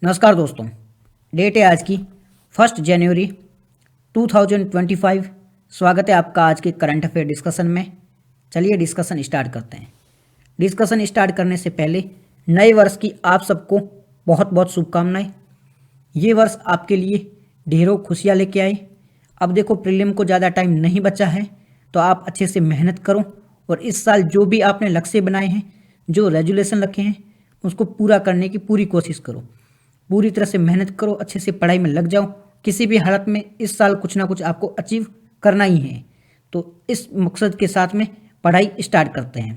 नमस्कार दोस्तों। डेट है आज की 1 जनवरी 2025। स्वागत है आपका आज के करंट अफेयर डिस्कशन में। चलिए डिस्कशन स्टार्ट करते हैं। डिस्कशन स्टार्ट करने से पहले नए वर्ष की आप सबको बहुत बहुत शुभकामनाएं। ये वर्ष आपके लिए ढेरों खुशियाँ लेके आए। अब देखो प्रीलिम को ज़्यादा टाइम नहीं बचा है, तो आप अच्छे से मेहनत करो और इस साल जो भी आपने लक्ष्य बनाए हैं, जो रेजुलेशन रखे हैं, उसको पूरा करने की पूरी कोशिश करो। पूरी तरह से मेहनत करो, अच्छे से पढ़ाई में लग जाओ। किसी भी हालत में इस साल कुछ ना कुछ आपको अचीव करना ही है। तो इस मकसद के साथ में पढ़ाई स्टार्ट करते हैं।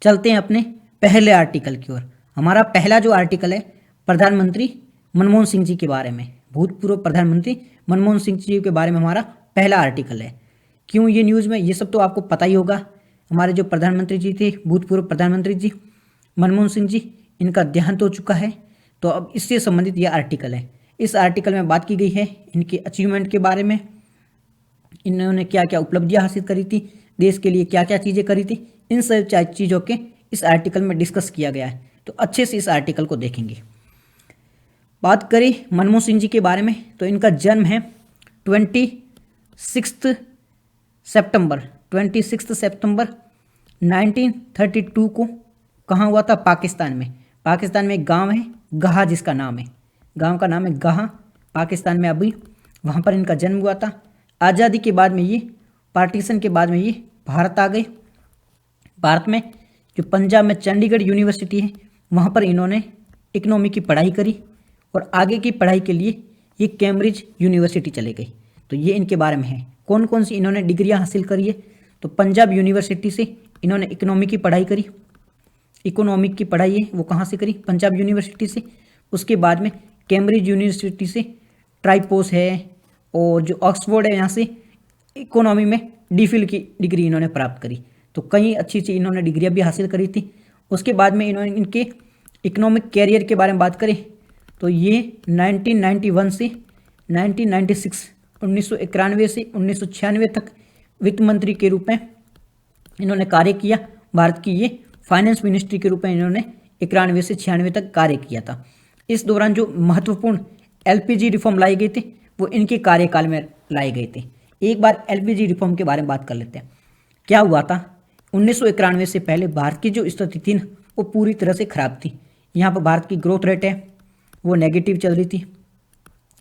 चलते हैं अपने पहले आर्टिकल की ओर। हमारा पहला जो आर्टिकल है प्रधानमंत्री मनमोहन सिंह जी के बारे में, भूतपूर्व प्रधानमंत्री मनमोहन सिंह जी के बारे में हमारा पहला आर्टिकल है। क्यों ये न्यूज़ में, ये सब तो आपको पता ही होगा। हमारे जो प्रधानमंत्री जी थे, भूतपूर्व प्रधानमंत्री जी मनमोहन सिंह जी, इनका देहांत हो चुका है। तो अब इससे संबंधित यह आर्टिकल है। इस आर्टिकल में बात की गई है इनके अचीवमेंट के बारे में, इन्होंने क्या क्या उपलब्धियां हासिल करी थी, देश के लिए क्या क्या चीज़ें करी थी, इन सब चीज़ों के इस आर्टिकल में डिस्कस किया गया है। तो अच्छे से इस आर्टिकल को देखेंगे। बात करें मनमोहन सिंह जी के बारे में, तो इनका जन्म है 26 सितंबर 1932 को। कहाँ हुआ था? पाकिस्तान में। पाकिस्तान में एक गांव है गाहा, जिसका नाम है, गांव का नाम है गाहा, पाकिस्तान में। अभी वहाँ पर इनका जन्म हुआ था। आज़ादी के बाद में ये, पार्टीशन के बाद में ये भारत आ गए। भारत में जो पंजाब में चंडीगढ़ यूनिवर्सिटी है, वहाँ पर इन्होंने इकोनॉमी की पढ़ाई करी और आगे की पढ़ाई के लिए ये कैम्ब्रिज यूनिवर्सिटी चले गए। तो ये इनके बारे में है। कौन कौन सी इन्होंने डिग्रियाँ हासिल करी है? तो पंजाब यूनिवर्सिटी से इन्होंने इकोनॉमी की पढ़ाई करी। इकोनॉमिक की पढ़ाई है वो कहाँ से करी? पंजाब यूनिवर्सिटी से। उसके बाद में कैम्ब्रिज यूनिवर्सिटी से ट्राइपोस है, और जो ऑक्सफोर्ड है, यहाँ से इकोनॉमी में डीफिल की डिग्री इन्होंने प्राप्त करी। तो कई अच्छी अच्छी इन्होंने डिग्रियाँ भी हासिल करी थी। उसके बाद में इन्होंने इनके इकोनॉमिक कैरियर के बारे में बात करें तो ये 1991 से 1996 1991 से 1996 तक वित्त मंत्री के रूप में इन्होंने कार्य किया। भारत की ये फाइनेंस मिनिस्ट्री के रूप में इन्होंने 91 से 96 तक कार्य किया था। इस दौरान जो महत्वपूर्ण एलपीजी रिफॉर्म लाई गई थी वो इनके कार्यकाल में लाए गए थे। एक बार एलपीजी रिफॉर्म के बारे में बात कर लेते हैं। क्या हुआ था? 1991 से पहले भारत की जो स्थिति थी वो पूरी तरह से खराब थी। यहाँ पर भारत की ग्रोथ रेट है वो नेगेटिव चल रही थी।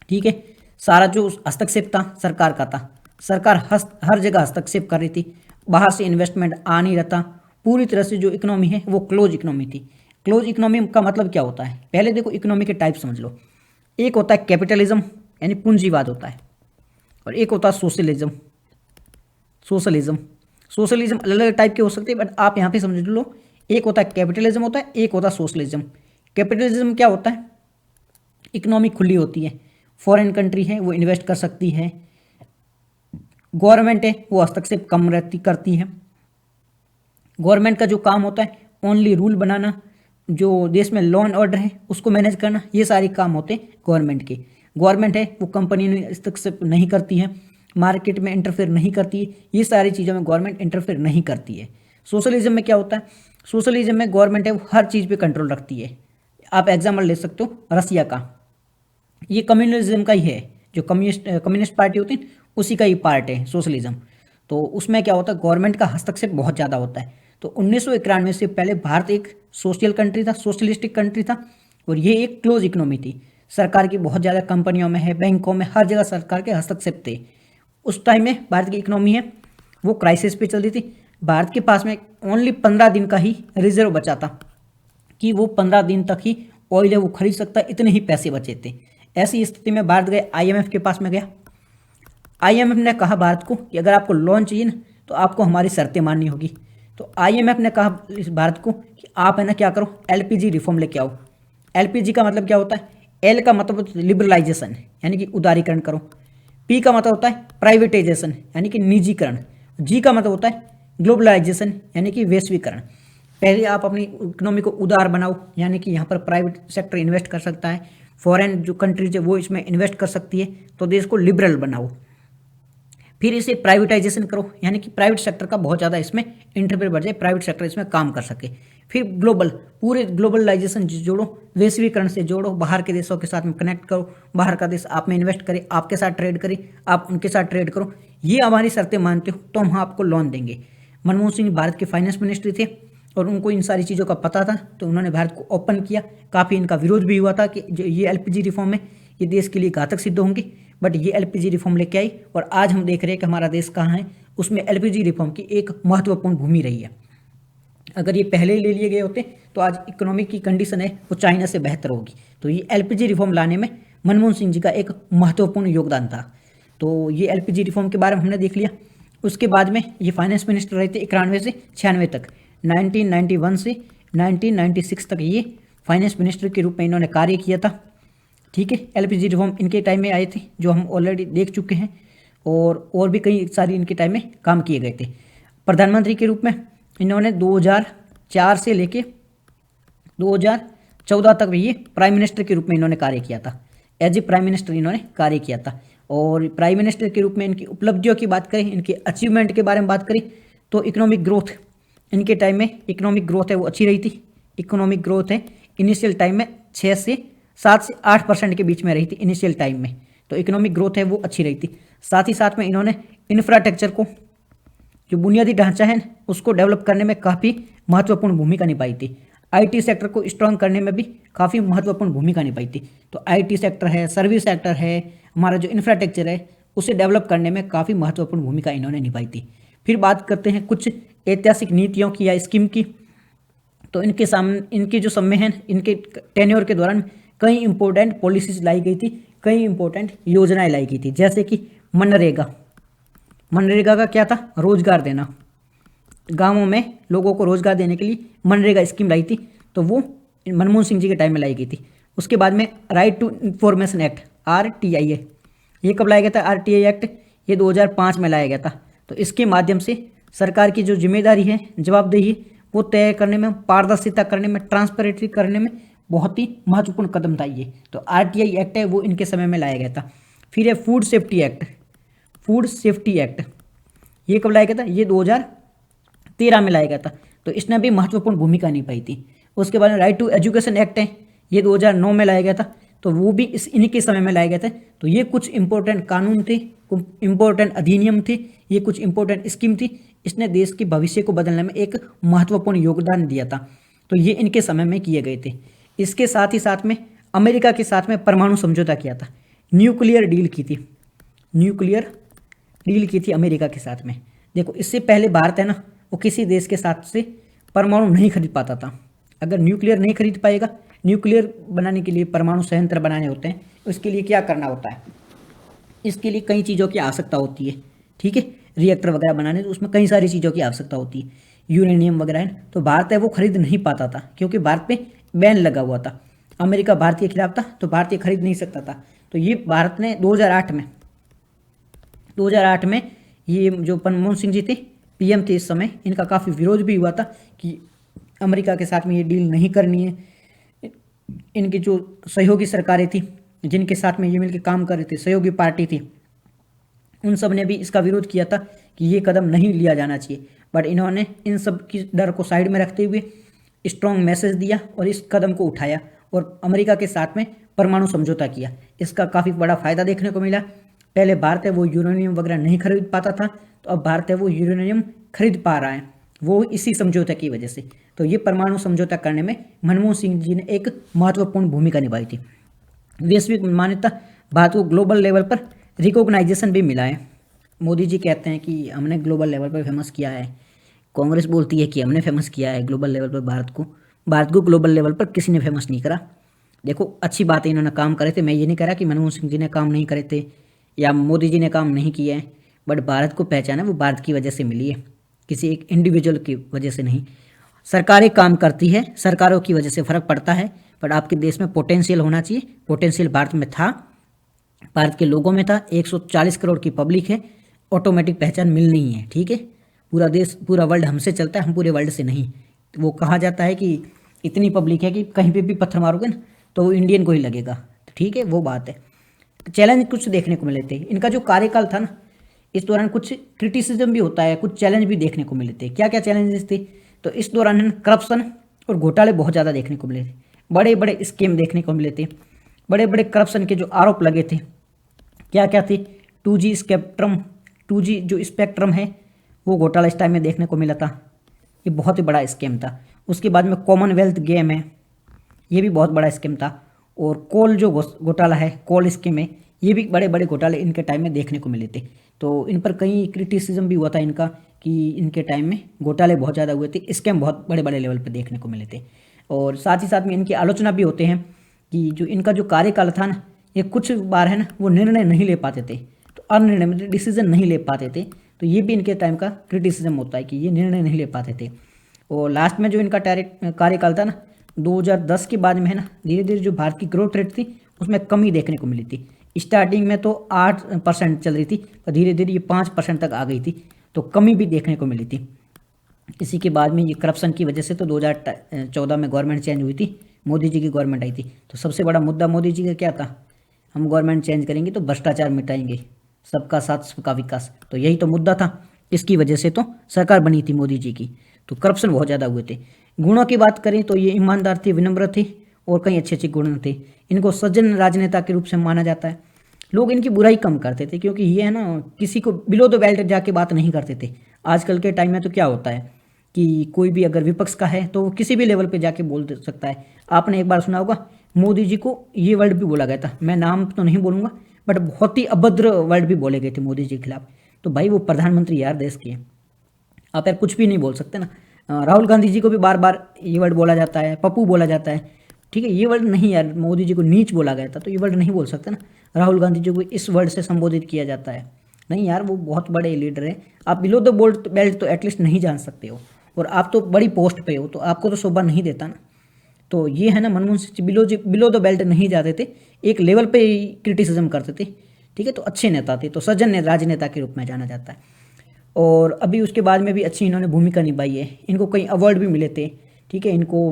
ठीक है, सारा जो हस्तक्षेप था सरकार का था। सरकार हर जगह हस्तक्षेप कर रही थी, बाहर से इन्वेस्टमेंट आ नहीं रहा था। पूरी तरह से जो इकोनॉमी है वो क्लोज इकोनॉमी थी। क्लोज इकोनॉमी का मतलब क्या होता है? पहले देखो इकोनॉमी के टाइप समझ लो। एक होता है कैपिटलिज्म यानी पूंजीवाद होता है, और एक होता है सोशलिज्म। सोशलिज्म अलग अलग टाइप के हो सकते हैं, बट आप यहाँ पे समझ लो, एक होता है कैपिटलिज्म होता है, एक होता है सोशलिज्म। कैपिटलिज्म क्या होता है? इकोनॉमी खुली होती है, फॉरेन कंट्री है वो इन्वेस्ट कर सकती है, गवर्नमेंट है वो हस्तक्षेप कम करती है। गवर्नमेंट का जो काम होता है ओनली रूल बनाना, जो देश में लॉ एंड ऑर्डर है उसको मैनेज करना, ये सारे काम होते हैं गवर्नमेंट के। गवर्नमेंट है वो कंपनी में हस्तक्षेप नहीं करती है, मार्केट में इंटरफेयर नहीं करती है, ये सारी चीज़ों में गवर्नमेंट इंटरफेयर नहीं करती है। सोशलिज्म में क्या होता है? सोशलिज्म में गवर्नमेंट है वो हर चीज़ पे कंट्रोल रखती है। आप एग्जाम्पल ले सकते हो रसिया का, ये कम्युनिज्म का ही है। जो कम्युनिस्ट पार्टी होती है उसी का ही पार्ट है सोशलिज्म। तो उसमें क्या होता है? गवर्नमेंट का हस्तक्षेप बहुत ज़्यादा होता है। तो 1991 से पहले भारत एक सोशल कंट्री था, सोशलिस्टिक कंट्री था, और ये एक क्लोज इकोनॉमी थी। सरकार की बहुत ज़्यादा कंपनियों में है, बैंकों में, हर जगह सरकार के हस्तक्षेप थे। उस टाइम में भारत की इकोनॉमी है वो क्राइसिस पे चल रही थी। भारत के पास में ओनली 15 दिन का ही रिजर्व बचा था कि वो 15 दिन तक ही ऑयल है वो खरीद सकता है, इतने ही पैसे बचे थे। ऐसी स्थिति में भारत गए, आईएमएफ के पास में गया। आईएमएफ ने कहा भारत को कि अगर आपको लोन चाहिए ना तो आपको हमारी शर्तें माननी होगी। तो आईएमएफ ने कहा इस भारत को कि आप है ना क्या करो, एलपीजी रिफॉर्म लेके आओ। एलपीजी का मतलब क्या होता है? एल का मतलब लिबरलाइजेशन यानी कि उदारीकरण करो। पी का मतलब होता है प्राइवेटाइजेशन यानी कि निजीकरण। जी का मतलब होता है ग्लोबलाइजेशन यानी कि वैश्वीकरण। पहले आप अपनी इकोनॉमी को उदार बनाओ, यानी कि यहाँ पर प्राइवेट सेक्टर इन्वेस्ट कर सकता है, फॉरेन जो कंट्रीज है वो इसमें इन्वेस्ट कर सकती है, तो देश को लिबरल बनाओ। फिर इसे प्राइवेटाइजेशन करो, यानी कि प्राइवेट सेक्टर का बहुत ज़्यादा इसमें इंटरफेयर बढ़ जाए, प्राइवेट सेक्टर इसमें काम कर सके। फिर ग्लोबल, पूरे ग्लोबलाइजेशन जोड़ो, वैश्वीकरण से जोड़ो, बाहर के देशों के साथ में कनेक्ट करो, बाहर का देश आप में इन्वेस्ट करे, आपके साथ ट्रेड करे, आप उनके साथ ट्रेड करो, ये हमारी शर्तें मानते हो तो हम आपको लोन देंगे। मनमोहन सिंह भारत के फाइनेंस मिनिस्टर थे और उनको इन सारी चीज़ों का पता था, तो उन्होंने भारत को ओपन किया। काफ़ी इनका विरोध भी हुआ था कि जो ये एलपीजी रिफॉर्म है ये देश के लिए घातक सिद्ध होंगे, बट ये एलपीजी रिफॉर्म लेके आई और आज हम देख रहे हैं कि हमारा देश कहाँ है, उसमें एलपीजी रिफॉर्म की एक महत्वपूर्ण भूमि रही है। अगर ये पहले ही ले लिए गए होते तो आज इकोनॉमिक की कंडीशन है वो चाइना से बेहतर होगी। तो ये एलपीजी रिफॉर्म लाने में मनमोहन सिंह जी का एक महत्वपूर्ण योगदान था। तो ये एलपीजी रिफॉर्म के बारे में हमने देख लिया। उसके बाद में ये फाइनेंस मिनिस्टर रहे थे 91 से 96 तक, 1991 से 1996 तक ये फाइनेंस मिनिस्टर के रूप में इन्होंने कार्य किया था। ठीक है, एलपीजी रिफॉर्म इनके टाइम में आए थे जो हम ऑलरेडी देख चुके हैं, और भी कई सारी इनके टाइम में काम किए गए थे। प्रधानमंत्री के रूप में इन्होंने 2004 से लेके 2014 तक भी ये प्राइम मिनिस्टर के रूप में इन्होंने कार्य किया था। एज ए प्राइम मिनिस्टर इन्होंने कार्य किया था। और प्राइम मिनिस्टर के रूप में इनकी उपलब्धियों की बात करें, इनके अचीवमेंट के बारे में बात करें तो इकोनॉमिक ग्रोथ, इनके टाइम में इकोनॉमिक ग्रोथ है वो अच्छी रही थी। इकोनॉमिक ग्रोथ है इनिशियल टाइम में 7 से 8% के बीच में रही थी इनिशियल टाइम में, तो इकोनॉमिक ग्रोथ है वो अच्छी रही थी। साथ ही साथ में इन्होंने इंफ्रास्ट्रक्चर को, जो बुनियादी ढांचा है उसको डेवलप करने में काफ़ी महत्वपूर्ण भूमिका निभाई थी। आईटी सेक्टर को स्ट्रॉन्ग करने में भी काफ़ी महत्वपूर्ण भूमिका निभाई थी। तो आईटी सेक्टर है, सर्विस सेक्टर है, हमारा जो इंफ्रास्ट्रक्चर है उसे डेवलप करने में काफ़ी महत्वपूर्ण भूमिका इन्होंने निभाई थी। फिर बात करते हैं कुछ ऐतिहासिक नीतियों की या स्कीम की। तो इनके सामने, इनके जो समय हैं, इनके टेन्योर के दौरान कई इंपॉर्टेंट पॉलिसीज लाई गई थी, कई इंपॉर्टेंट योजनाएं लाई गई थी, जैसे कि मनरेगा। मनरेगा का क्या था? रोजगार देना, गांवों में लोगों को रोजगार देने के लिए मनरेगा स्कीम लाई थी, तो वो मनमोहन सिंह जी के टाइम में लाई गई थी। उसके बाद में right to information act, RTI, ये कब लाया गया था? RTI एक्ट ये 2005 में लाया गया था। तो इसके माध्यम से सरकार की जो जिम्मेदारी है, जवाबदेही, वो तय करने में, पारदर्शिता करने में, ट्रांसपेरेंसी करने में बहुत ही महत्वपूर्ण कदम था ये। तो RTI एक्ट है वो इनके समय में लाया गया था। फिर है food safety act. Food safety act ये कब लाया गया था? ये 2013 में लाया गया था। तो इसने भी महत्वपूर्ण भूमिका निभाई थी। उसके बाद में राइट टू एजुकेशन एक्ट है, ये 2009 में लाया गया था। तो वो भी इन्हीं के समय में लाए गए थे। तो ये कुछ इंपॉर्टेंट कानून थे, कुछ इंपॉर्टेंट अधिनियम थे, ये कुछ इंपॉर्टेंट स्कीम थी। इसने देश के भविष्य को बदलने में एक महत्वपूर्ण योगदान दिया था। तो ये इनके समय में किए गए थे। इसके साथ ही साथ में अमेरिका के साथ में परमाणु समझौता किया था, न्यूक्लियर डील की थी, न्यूक्लियर डील की थी अमेरिका के साथ में। देखो, इससे पहले भारत है ना, वो किसी देश के साथ से परमाणु नहीं खरीद पाता था। अगर न्यूक्लियर नहीं खरीद पाएगा, न्यूक्लियर बनाने के लिए, परमाणु संयंत्र बनाने होते हैं, उसके लिए क्या करना होता है? इसके लिए कई चीज़ों की आवश्यकता होती है। ठीक है, रिएक्टर वगैरह बनाने, तो उसमें कई सारी चीज़ों की आवश्यकता होती है, यूरेनियम वगैरह है। तो भारत है वो खरीद नहीं पाता था, क्योंकि भारत पे बैन लगा हुआ था। अमेरिका भारत के खिलाफ था, तो भारतीय खरीद नहीं सकता था। तो ये भारत ने 2008 में ये जो मनमोहन सिंह जी थे, PM थे इस समय, इनका काफ़ी विरोध भी हुआ था कि अमेरिका के साथ में ये डील नहीं करनी है। इनकी जो सहयोगी सरकारें थी, जिनके साथ में ये मिलकर काम कर रहे थे, सहयोगी पार्टी थी, उन सब ने भी इसका विरोध किया था कि ये कदम नहीं लिया जाना चाहिए। बट इन्होंने इन सब की डर को साइड में रखते हुए स्ट्रॉन्ग मैसेज दिया और इस कदम को उठाया और अमेरिका के साथ में परमाणु समझौता किया। इसका काफ़ी बड़ा फायदा देखने को मिला। पहले भारत है वो यूरेनियम वगैरह नहीं खरीद पाता था, तो अब भारत है वो यूरेनियम खरीद पा रहा है, वो इसी समझौता की वजह से। तो ये परमाणु समझौता करने में मनमोहन सिंह जी ने एक महत्वपूर्ण भूमिका निभाई थी। वैश्विक मान्यता, भारत को ग्लोबल लेवल पर रिकॉग्नाइजेशन भी मिला है। मोदी जी कहते हैं कि हमने ग्लोबल लेवल पर फेमस किया है, कांग्रेस बोलती है कि हमने फेमस किया है ग्लोबल लेवल पर भारत को ग्लोबल लेवल पर किसी ने फेमस नहीं करा। देखो, अच्छी बात है, इन्होंने काम करे थे। मैं ये नहीं कह रहा कि मनमोहन सिंह जी ने काम नहीं करे थे या मोदी जी ने काम नहीं किया है, बट भारत को पहचान है वो भारत की वजह से मिली है, किसी एक इंडिविजुअल की वजह से नहीं। सरकारें काम करती है, सरकारों की वजह से फ़र्क पड़ता है, बट आपके देश में पोटेंशियल होना चाहिए। पोटेंशियल भारत में था, भारत के लोगों में था। 140 करोड़ की पब्लिक है, ऑटोमेटिक पहचान मिलनी ही है। ठीक है, पूरा देश, पूरा वर्ल्ड हमसे चलता है, हम पूरे वर्ल्ड से नहीं। वो कहा जाता है कि इतनी पब्लिक है कि कहीं पे भी पत्थर मारोगे ना तो वो इंडियन को ही लगेगा। ठीक है, वो बात है। चैलेंज कुछ देखने को मिले थे। इनका जो कार्यकाल था ना, इस दौरान कुछ क्रिटिसिज्म भी होता है, कुछ चैलेंज भी देखने को मिले थे। क्या क्या चैलेंजेस थे? तो इस दौरान करप्शन और घोटाले बहुत ज़्यादा देखने को मिले थे, बड़े बड़े स्कीम देखने को मिले थे, बड़े बड़े करप्शन के जो आरोप लगे थे। क्या क्या थे? 2G स्पेक्ट्रम, 2G जो स्पेक्ट्रम है वो घोटाला इस टाइम में देखने को मिला था, ये बहुत ही बड़ा स्कीम था। उसके बाद में कॉमनवेल्थ गेम है, ये भी बहुत बड़ा स्कीम था। और कोल जो घोटाला है, कोल स्कीम है, ये भी बड़े बड़े घोटाले इनके टाइम में देखने को मिले थे। तो इन पर कई क्रिटिसिज्म भी हुआ था इनका कि इनके टाइम में घोटाले बहुत ज़्यादा हुए थे, स्कैम बहुत बड़े बड़े लेवल पर देखने को मिले थे। और साथ ही साथ में इनकी आलोचना भी होते हैं कि जो इनका जो कार्यकाल था ना, ये कुछ बार है ना वो निर्णय नहीं ले पाते थे, तो अनिर्णय मतलब डिसीजन नहीं ले पाते थे। तो ये भी इनके टाइम का क्रिटिसिज्म होता है कि ये निर्णय नहीं ले पाते थे। और लास्ट में जो इनका कार्यकाल था ना 2010 के बाद में है ना, धीरे धीरे जो भारत की ग्रोथ रेट थी उसमें कमी देखने को मिली थी। स्टार्टिंग में तो 8% चल रही थी, पर धीरे धीरे ये 5% तक आ गई थी, तो कमी भी देखने को मिली थी। इसी के बाद में ये करप्शन की वजह से तो 2014 में गवर्नमेंट चेंज हुई थी, मोदी जी की गवर्नमेंट आई थी। तो सबसे बड़ा मुद्दा मोदी जी का क्या था? हम गवर्नमेंट चेंज करेंगे तो भ्रष्टाचार मिटाएंगे, सबका साथ सबका विकास, तो यही तो मुद्दा था। इसकी वजह से तो सरकार बनी थी मोदी जी की। तो करप्शन बहुत ज़्यादा हुए थे। गुणों की बात करें तो ये ईमानदार थे, विनम्र थे और कई अच्छे अच्छे गुण थे। इनको सज्जन राजनेता के रूप से माना जाता है। लोग इनकी बुराई कम करते थे, क्योंकि ये है ना किसी को बिलो द बेल्ट जाके बात नहीं करते थे। आजकल के टाइम में तो क्या होता है कि कोई भी अगर विपक्ष का है तो वो किसी भी लेवल पे जाके बोल सकता है। आपने एक बार सुना होगा मोदी जी को ये वर्ड भी बोला गया था, मैं नाम तो नहीं बोलूँगा, बट बहुत ही अभद्र वर्ड भी बोले गए थे मोदी जी के खिलाफ। तो भाई वो प्रधानमंत्री यार देश के, आप यार कुछ भी नहीं बोल सकते ना। राहुल गांधी जी को भी बार बार ये वर्ड बोला जाता है, पप्पू बोला जाता है, ठीक है। ये वर्ड नहीं यार, मोदी जी को नीच बोला गया था, तो ये वर्ड नहीं बोल सकते ना। राहुल गांधी जी को इस वर्ड से संबोधित किया जाता है, नहीं यार वो बहुत बड़े लीडर हैं। आप बिलो द बेल्ट तो एटलीस्ट नहीं जान सकते हो, और आप तो बड़ी पोस्ट पे हो, तो आपको तो शोभा नहीं देता ना। तो ये है ना, Manmohan Singh below the belt नहीं जाते थे, एक लेवल पे क्रिटिसिज्म करते थे, ठीक है। तो अच्छे नेता थे, तो सज्जन राजनेता के रूप में जाना जाता है। और अभी उसके बाद में भी अच्छी इन्होंने भूमिका निभाई है। इनको कई अवार्ड भी मिले थे, ठीक है। इनको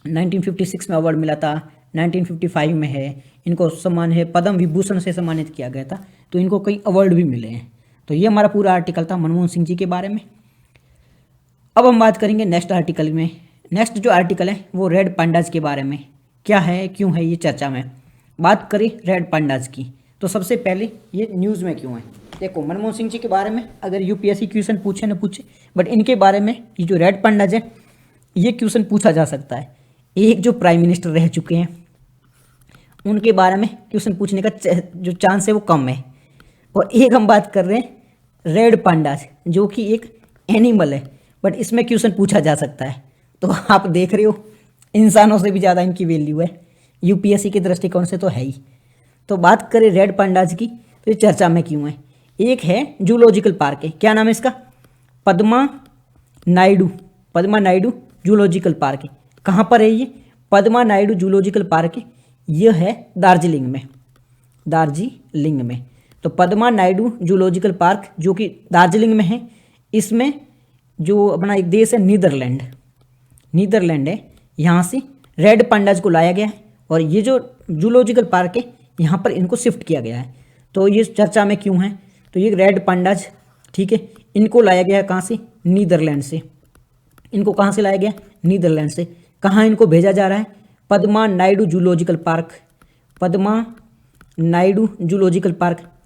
1956 में अवार्ड मिला था, 1955 में है, इनको सम्मान है पद्म विभूषण से सम्मानित किया गया था। तो इनको कई अवार्ड भी मिले हैं। तो ये हमारा पूरा आर्टिकल था मनमोहन सिंह जी के बारे में। अब हम बात करेंगे नेक्स्ट आर्टिकल में। नेक्स्ट जो आर्टिकल है वो रेड पांडाज के बारे में, क्या है क्यों है ये चर्चा में। बात करें रेड पांडाज की, तो सबसे पहले ये न्यूज़ में क्यों है। देखो मनमोहन सिंह जी के बारे में अगर यूपीएससी क्वेश्चन पूछे न पूछे, बट इनके बारे में ये जो रेड पांडाज है ये क्वेश्चन पूछा जा सकता है। एक जो प्राइम मिनिस्टर रह चुके हैं उनके बारे में क्वेश्चन पूछने का जो चांस है वो कम है। और एक हम बात कर रहे हैं रेड पांडाज, जो कि एक एनिमल है, बट इसमें क्वेश्चन पूछा जा सकता है। तो आप देख रहे हो इंसानों से भी ज़्यादा इनकी वैल्यू है, यूपीएससी के दृष्टिकोण से तो है ही। तो बात करें रेड पांडाज की, तो ये चर्चा में क्यों है। एक है जूलॉजिकल पार्क है, क्या नाम है इसका, पद्मा नायडू जूलॉजिकल पार्क है। कहाँ पर है ये, पद्मा नायडू जूलॉजिकल पार्क है, यह है दार्जिलिंग में। तो पद्मा नायडू जूलॉजिकल पार्क जो कि दार्जिलिंग में है, इसमें जो अपना एक देश है नीदरलैंड है, यहाँ से रेड पांडाज को लाया गया है। और ये जो जूलॉजिकल पार्क है यहाँ पर इनको शिफ्ट किया गया है। तो ये चर्चा में क्यों है, तो ये रेड पांडाज, ठीक है, इनको लाया गया है कहाँ से, नीदरलैंड से। इनको कहाँ से लाया गया, नीदरलैंड से। कहाँ इनको भेजा जा रहा है, पद्मा नायडू जूलॉजिकल पार्क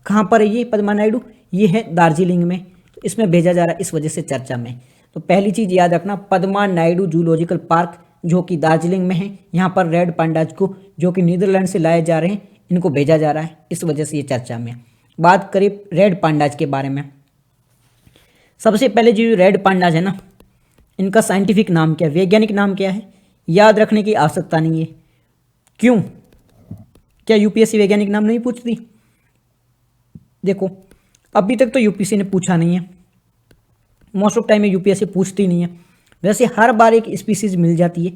कहाँ पर है ये पद्मा नायडू, ये है दार्जिलिंग में। तो इसमें भेजा जा रहा है, इस वजह से चर्चा में। तो पहली चीज़ याद रखना, पद्मा नायडू जूलॉजिकल पार्क जो कि दार्जिलिंग में है, यहाँ पर रेड पांडाज को जो कि नीदरलैंड से लाए जा रहे हैं इनको भेजा जा रहा है, इस वजह से ये चर्चा में। बात करें रेड पांडाज के बारे में, सबसे पहले जो रेड पांडाज है ना, इनका साइंटिफिक नाम क्या है, वैज्ञानिक नाम क्या है, याद रखने की आवश्यकता नहीं है। क्यों, क्या यूपीएससी वैज्ञानिक नाम नहीं पूछती। देखो अभी तक तो यूपीएससी ने पूछा नहीं है, मोस्ट ऑफ टाइम में यूपीएससी पूछती नहीं है। वैसे हर बार एक स्पीसीज मिल जाती है,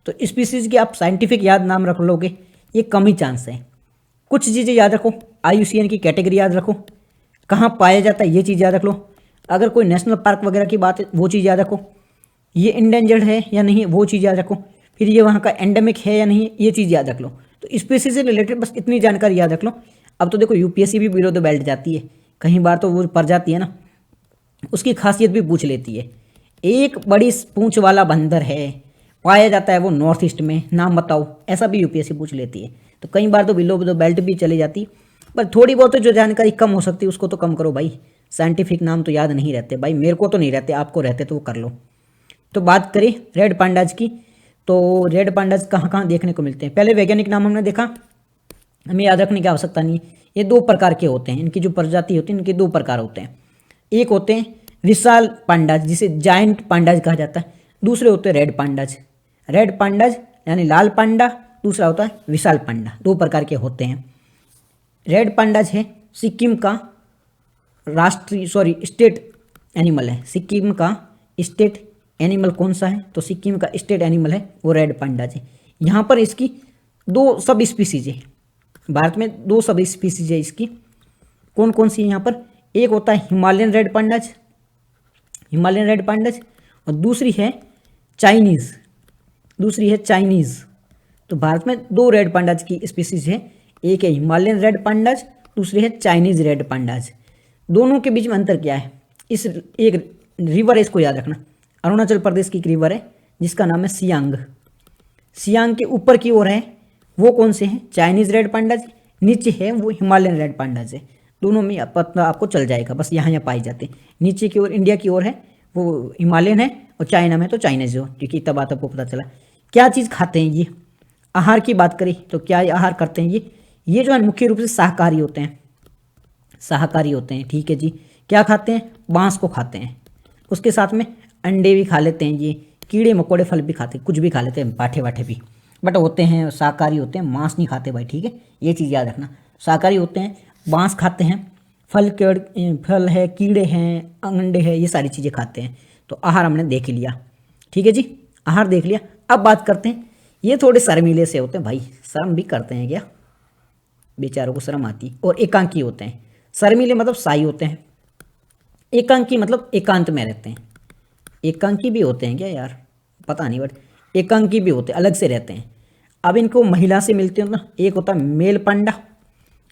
तो स्पीसीज के आप साइंटिफिक याद नाम रख लोगे ये कम ही चांस है। कुछ चीज़ें याद रखो, IUCN की कैटेगरी याद रखो, कहाँ पाया जाता है ये चीज़ याद रख लो। अगर कोई नेशनल पार्क वगैरह की बात है वो चीज़ याद रखो, ये इंडेंजर्ड है या नहीं वो चीज़ याद रखो, फिर ये वहाँ का एंडेमिक है या नहीं ये चीज़ याद रख लो। तो स्पीसीज से रिलेटेड बस इतनी जानकारी याद रख लो। अब तो देखो यूपीएससी भी बिलो द बेल्ट जाती है, कहीं बार तो वो पड़ जाती है ना, उसकी खासियत भी पूछ लेती है। एक बड़ी पूंछ वाला बंदर है, पाया जाता है वो नॉर्थ ईस्ट में, नाम बताओ, ऐसा भी यूपीएससी पूछ लेती है। तो कई बार तो बिलो द बेल्ट भी चली जाती, पर थोड़ी बहुत जो जानकारी कम हो सकती है उसको तो कम करो भाई। साइंटिफिक नाम तो याद नहीं रहते भाई, मेरे को तो नहीं रहते, आपको रहते तो वो कर लो। तो बात करें रेड पांडाज की, तो रेड पांडाज कहाँ कहाँ देखने को मिलते हैं। पहले वैज्ञानिक नाम हमने देखा, हमें याद रखने की आवश्यकता नहीं है। ये 2 प्रकार के होते हैं, इनकी जो प्रजाति होती है इनके 2 प्रकार होते हैं। एक होते हैं विशाल पांडाज जिसे जायंट पांडाज कहा जाता है, दूसरे होते हैं रेड पांडाज। रेड पांडाज यानी लाल पांडा, दूसरा होता है विशाल पांडा, 2 प्रकार के होते हैं। रेड पांडाज है सिक्किम का स्टेट एनिमल है। सिक्किम का स्टेट एनिमल कौन सा है, तो सिक्किम का स्टेट एनिमल है वो रेड पांडाज है। यहाँ पर इसकी 2 सब स्पीसीज है, भारत में 2 सब स्पीसीज है इसकी। कौन कौन सी है यहाँ पर, एक होता है हिमालयन रेड पांडाज, और दूसरी है चाइनीज़। तो भारत में 2 रेड पांडाज की स्पीसीज है, एक है हिमालयन रेड पांडाज, दूसरी है चाइनीज़ रेड पांडाज। दोनों के बीच में अंतर क्या है, इस एक रिवर है, इसको याद रखना, अरुणाचल प्रदेश की एक रिवर है जिसका नाम है सियांग के ऊपर की ओर है वो कौन से हैं, चाइनीज़ रेड पांडाज, नीचे है वो हिमालयन रेड पांडाज है। दोनों में पता आपको चल जाएगा, बस यहाँ पाए जाते हैं। नीचे की ओर इंडिया की ओर है वो हिमालयन है, और चाइना में तो चाइनीज़ हो, क्योंकि तब बात आपको पता चला। क्या चीज़ खाते हैं ये, आहार की बात करें तो क्या आहार करते हैं ये जो है मुख्य रूप से शाकाहारी होते हैं, ठीक है जी। क्या खाते हैं, बांस को खाते हैं, उसके साथ में अंडे भी खा लेते हैं, ये कीड़े मकोड़े फल भी खाते हैं, कुछ भी खा लेते हैं, पाठे वाठे भी, बट होते हैं शाकाहारी होते हैं, मांस नहीं खाते भाई, ठीक है, ये चीज़ याद रखना। शाकाहारी होते हैं, बांस खाते हैं, फल है, कीड़े हैं, अंडे हैं, ये सारी चीज़ें खाते हैं। तो आहार हमने देख लिया, ठीक है जी, आहार देख लिया। अब बात करते हैं, ये थोड़े शर्मीले से होते हैं भाई, शर्म भी करते हैं क्या, बेचारों को शर्म आती है, और एकांकी होते हैं। शर्मीले मतलब साई होते हैं, एकांकी मतलब एकांत में रहते हैं। एकांकी भी होते हैं क्या यार, पता नहीं, बट एकांकी भी होते हैं, अलग से रहते हैं। अब इनको महिला से मिलते हो ना, एक होता है मेल पांडा,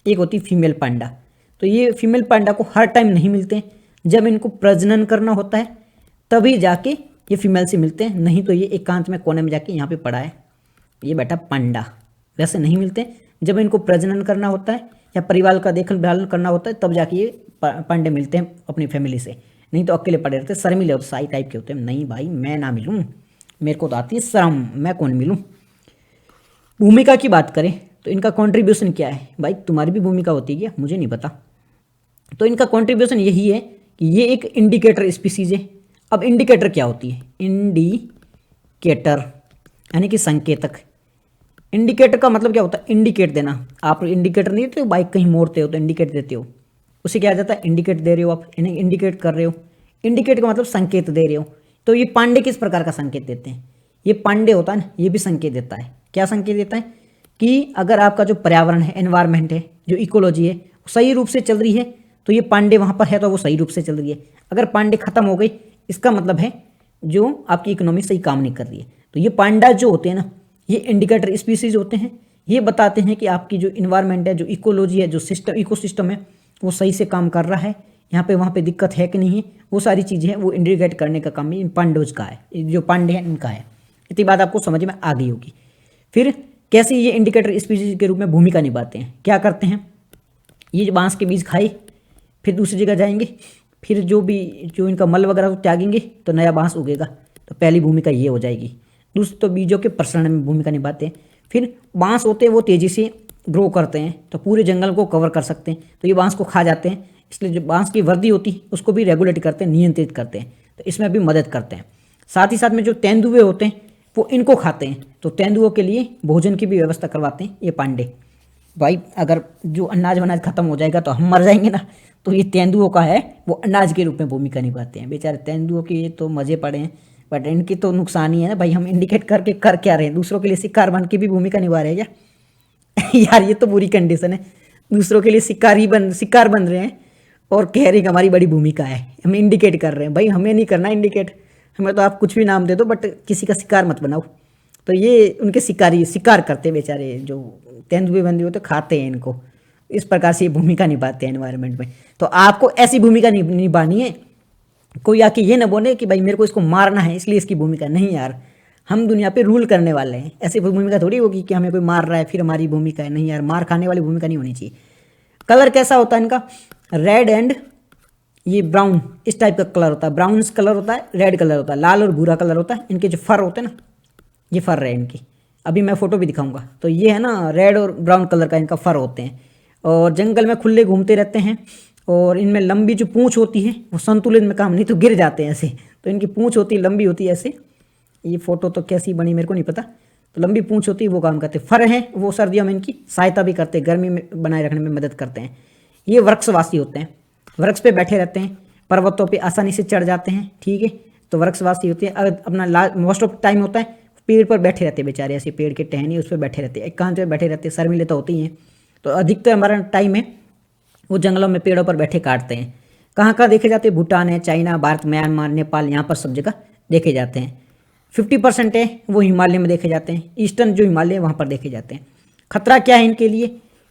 एक होती फीमेल पांडा। तो ये फीमेल पांडा को हर टाइम नहीं मिलते हैं, जब इनको प्रजनन करना होता है तभी जाके ये फीमेल से मिलते हैं, नहीं तो ये एकांत में कोने में जाके यहाँ पे पड़ा है ये बेटा पांडा, वैसे नहीं मिलते। जब इनको प्रजनन करना होता है या परिवार का देखभाल करना होता है तब जाके ये पांडे मिलते हैं अपनी फैमिली से, नहीं तो अकेले पड़े रहते, शर्मीले होते, साई टाइप के होते हैं। नहीं भाई मैं ना मिलूँ, मेरे को तो आती है शर्म, मैं कौन मिलूँ। भूमिका की बात करें तो इनका कंट्रीब्यूशन क्या है, भाई तुम्हारी भी भूमिका होती है क्या, मुझे नहीं पता। तो इनका कंट्रीब्यूशन यही है कि ये एक इंडिकेटर स्पीसीज है। अब इंडिकेटर क्या होती है, इंडिकेटर यानी कि संकेतक। इंडिकेटर का मतलब क्या होता है, इंडिकेट देना। आप इंडिकेटर नहीं देते हो, बाइक कहीं मोड़ते हो तो इंडिकेट देते हो, उसे क्या जाता है, इंडिकेट दे रहे हो आप, इन्हें इंडिकेट कर रहे हो। इंडिकेट का मतलब संकेत दे रहे हो। तो ये पांडे किस प्रकार का संकेत देते हैं, ये पांडे होता है ना, ये भी संकेत देता है। क्या संकेत देता है कि अगर आपका जो पर्यावरण है, एनवायरमेंट है, जो इकोलॉजी है सही रूप से चल रही है तो ये पांडे वहाँ पर है तो वो सही रूप से चल रही है। अगर पांडे खत्म हो गई इसका मतलब है जो आपकी इकोनॉमी सही काम नहीं कर रही है। तो ये पांडा जो होते हैं ना, ये इंडिकेटर स्पीसीज होते हैं, ये बताते हैं कि आपकी जो इन्वायरमेंट है, जो इकोलॉजी है, जो सिस्टम इकोसिस्टम है वो सही से काम कर रहा है, यहाँ पे वहाँ पे दिक्कत है कि नहीं है, वो सारी चीज़ें हैं वो इंडिकेट करने का काम इन पांडोज का है, जो पांडे हैं इनका है। इतनी बात आपको समझ में आ गई होगी। फिर कैसे ये इंडिकेटर स्पीसीज के रूप में भूमिका निभाते हैं, क्या करते हैं, ये बांस के बीज खाए फिर दूसरी जगह जाएंगे, फिर जो इनका मल वगैरह त्यागेंगे तो नया बांस उगेगा। तो पहली भूमिका ये हो जाएगी। दूसरी तो बीजों के प्रसरण में भूमिका निभाते हैं। फिर बांस होते हैं वो तेज़ी से ग्रो करते हैं तो पूरे जंगल को कवर कर सकते हैं, तो ये बांस को खा जाते हैं, इसलिए जो बांस की वृद्धि होती है उसको भी रेगुलेट करते हैं, नियंत्रित करते हैं, तो इसमें भी मदद करते हैं। साथ ही साथ में जो तेंदुए होते हैं वो इनको खाते हैं, तो तेंदुओं के लिए भोजन की भी व्यवस्था करवाते हैं ये पांडे। भाई अगर जो अनाज वनाज खत्म हो जाएगा तो हम मर जाएंगे ना, तो ये तेंदुओं का है वो अनाज के रूप में भूमिका निभाते हैं। बेचारे तेंदुओं के तो मज़े पड़े हैं, बट इनकी तो नुकसान ही है ना भाई। हम इंडिकेट करके कर क्या रहे हैं, दूसरों के लिए शिकार बन के भी भूमिका निभा रहे हैं क्या यार ये तो बुरी कंडीशन है। दूसरों के लिए शिकार बन रहे हैं और कह रहे हैं कि हमारी बड़ी भूमिका है, हम इंडिकेट कर रहे हैं। भाई हमें नहीं करना इंडिकेट, हमें तो आप कुछ भी नाम दे दो बट किसी का शिकार मत बनाओ। तो ये उनके शिकार करते हैं बेचारे, जो तेंदुए बंदे होते खाते हैं इनको। इस प्रकार से ये भूमिका निभाते हैं एनवायरनमेंट में। तो आपको ऐसी भूमिका निभानी है, कोई आके ये ना बोले कि भाई मेरे को इसको मारना है इसलिए इसकी भूमिका नहीं। यार हम दुनिया पे रूल करने वाले हैं। ऐसी भूमिका थोड़ी होगी कि हमें कोई मार रहा है फिर हमारी भूमिका है, नहीं यार, मार खाने वाली भूमिका नहीं होनी चाहिए। कलर कैसा होता है इनका, रेड एंड ये ब्राउन, इस टाइप का कलर होता है। ब्राउन कलर होता है, रेड कलर होता है, लाल और भूरा कलर होता है। इनके जो फर होते हैं ना, ये फर है इनकी, अभी मैं फोटो भी दिखाऊंगा। तो ये है ना रेड और ब्राउन कलर का इनका फर होते हैं, और जंगल में खुले घूमते रहते हैं। और इनमें लंबी जो पूंछ होती है वो संतुलित में काम, नहीं तो गिर जाते हैं ऐसे। तो इनकी पूंछ होती है, लंबी होती है ऐसे। ये फोटो तो कैसी बनी मेरे को नहीं पता। तो लंबी पूंछ होती है, वो काम करते हैं। फर हैं वो सर्दियों में इनकी सहायता भी करते हैं, गर्मी में बनाए रखने में मदद करते हैं। ये वृक्षवासी होते हैं, वृक्ष पे बैठे रहते हैं, पर्वतों पे आसानी से चढ़ जाते हैं, ठीक है। तो वृक्षवासी होते हैं। अगर अपना मोस्ट ऑफ टाइम होता है पेड़ पर बैठे रहते हैं बेचारे, ऐसे पेड़ के टहनी उस पर बैठे रहते हैं, एकांत में बैठे रहते हैं, शर्मिले तो होती हैं। तो अधिकतर हमारा टाइम है वो जंगलों में पेड़ों पर बैठे काटते हैं। कहाँ कहाँ देखे जाते हैं, भूटान है, चाइना, भारत, म्यांमार, नेपाल, यहाँ पर सब जगह देखे जाते हैं। 50% है वो हिमालय में देखे जाते हैं, ईस्टर्न जो हिमालय है वहाँ पर देखे जाते हैं। खतरा क्या है इनके लिए,